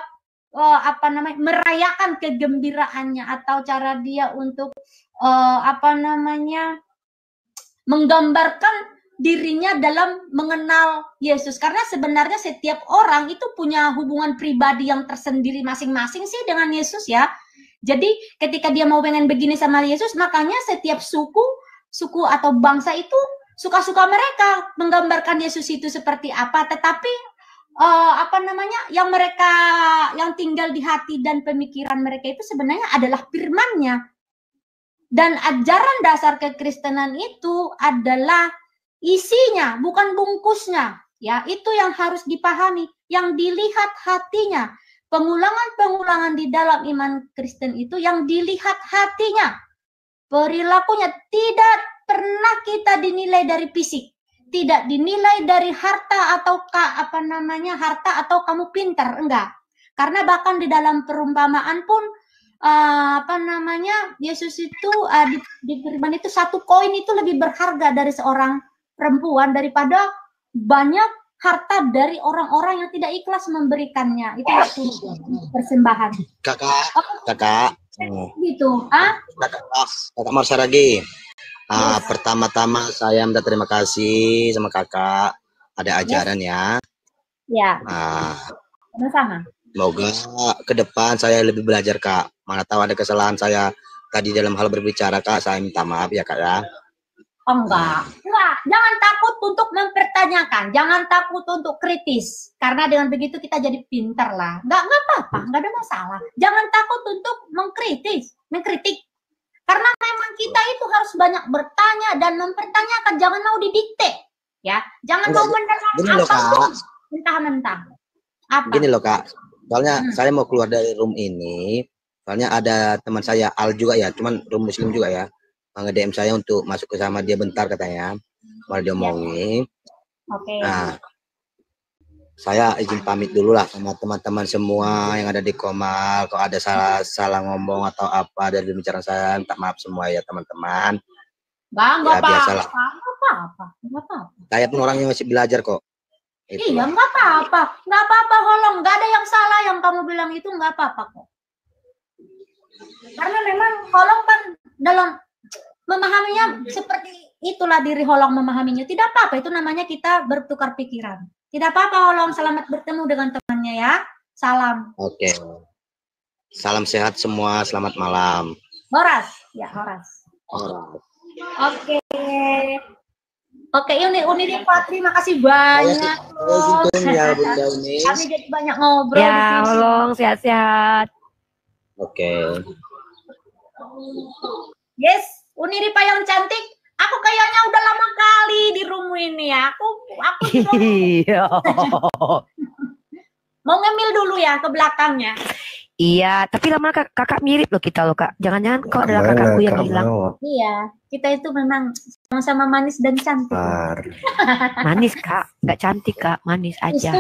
merayakan kegembiraannya, atau cara dia untuk menggambarkan dirinya dalam mengenal Yesus. Karena sebenarnya setiap orang itu punya hubungan pribadi yang tersendiri masing-masing sih dengan Yesus ya. Jadi ketika dia mau pengen begini sama Yesus, makanya setiap suku atau bangsa itu suka-suka mereka menggambarkan Yesus itu seperti apa, tetapi yang tinggal di hati dan pemikiran mereka itu sebenarnya adalah firman-Nya. Dan ajaran dasar kekristenan itu adalah isinya, bukan bungkusnya. Ya, itu yang harus dipahami, yang dilihat hatinya. Pengulangan-pengulangan di dalam iman Kristen itu yang dilihat hatinya. Perilakunya tidak pernah kita dinilai dari fisik, tidak dinilai dari harta atau harta atau kamu pintar, enggak. Karena bahkan di dalam perumpamaan pun Yesus itu di firman itu satu koin itu lebih berharga dari seorang perempuan daripada banyak harta dari orang-orang yang tidak ikhlas memberikannya. Itu persembahan. Kakak. Gitu, Kakak Marsaragi. Pertama-tama saya minta terima kasih sama kakak. Ada ajaran ya. Ya. Sama-sama. Semoga ke depan saya lebih belajar kak. Mana tahu ada kesalahan saya tadi dalam hal berbicara kak. Saya minta maaf ya kak ya. Enggak. Jangan takut untuk mempertanyakan. Jangan takut untuk kritis. Karena dengan begitu kita jadi pintar lah. Enggak apa-apa. Enggak ada masalah. Jangan takut untuk mengkritik. Karena memang kita itu harus banyak bertanya dan mempertanyakan. Jangan mau didikte. Ya. Jangan mau mendengar apapun mentah-mentah. Apa? Gini loh kak. Soalnya saya mau keluar dari room ini. Soalnya ada teman saya Al juga ya, cuman belum muslim juga ya, nge-DM saya untuk masuk ke sama dia bentar katanya, mau diomongin. Oke. Nah, saya izin pamit dulu lah sama teman-teman semua yang ada di Komal. Kalau ada salah ngomong atau apa dari pembicaraan saya, minta maaf semua ya teman-teman. Enggak Ya biasalah. apa-apa. Saya pun orang yang masih belajar kok. Iya, enggak apa-apa, Holong. Enggak ada yang salah yang kamu bilang itu, enggak apa-apa kok. Karena memang Holong kan dalam memahaminya seperti itulah diri Holong memahaminya. Tidak apa-apa, itu namanya kita bertukar pikiran. Tidak apa-apa Holong, selamat bertemu dengan temannya ya. Salam. Oke. Salam sehat semua, selamat malam. Horas, ya Horas. Oke. Oke, Uni Rifa, terima kasih banyak. Ya, Bunda Uni. Kami jadi banyak ngobrol. Ya, Holong sehat-sehat. Oke. Yes, Uni Rifa yang cantik. Aku kayaknya udah lama kali di room ini ya. Aku Iya. mau ngemil dulu ya ke belakangnya. Iya, tapi lama kakak mirip loh kita loh kak. Jangan-jangan kok adalah kakakku yang hilang. Iya, kita itu memang sama-sama manis dan cantik. Manis kak, nggak cantik kak, manis aja.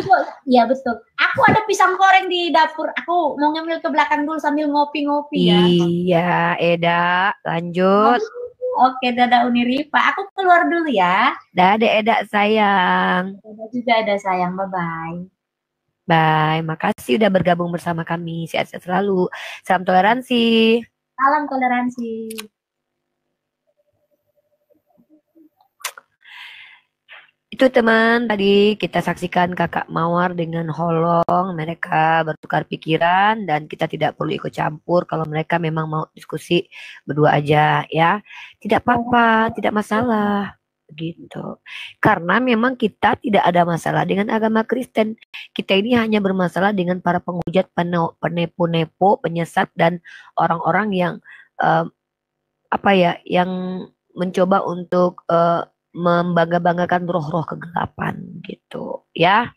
Iya betul. Aku ada pisang goreng di dapur. Aku mau ngemil ke belakang dulu sambil ngopi-ngopi ya. Iya, Eda, lanjut. Oke, dadah Uni Rifa. Aku keluar dulu ya. Dadah Eda sayang. Dadah juga ada sayang. Bye-bye. Bye, makasih udah bergabung bersama kami. Sehat-sehat selalu. Salam toleransi. Salam toleransi. Itu teman, tadi kita saksikan kakak Mawar dengan Holong. Mereka bertukar pikiran dan kita tidak perlu ikut campur kalau mereka memang mau diskusi berdua aja ya. Tidak apa-apa, tidak masalah. Gitu. Karena memang kita tidak ada masalah dengan agama Kristen. Kita ini hanya bermasalah dengan para penghujat, penepu-nepo, penyesat dan orang-orang yang yang mencoba untuk membangga-banggakan roh-roh kegelapan gitu ya.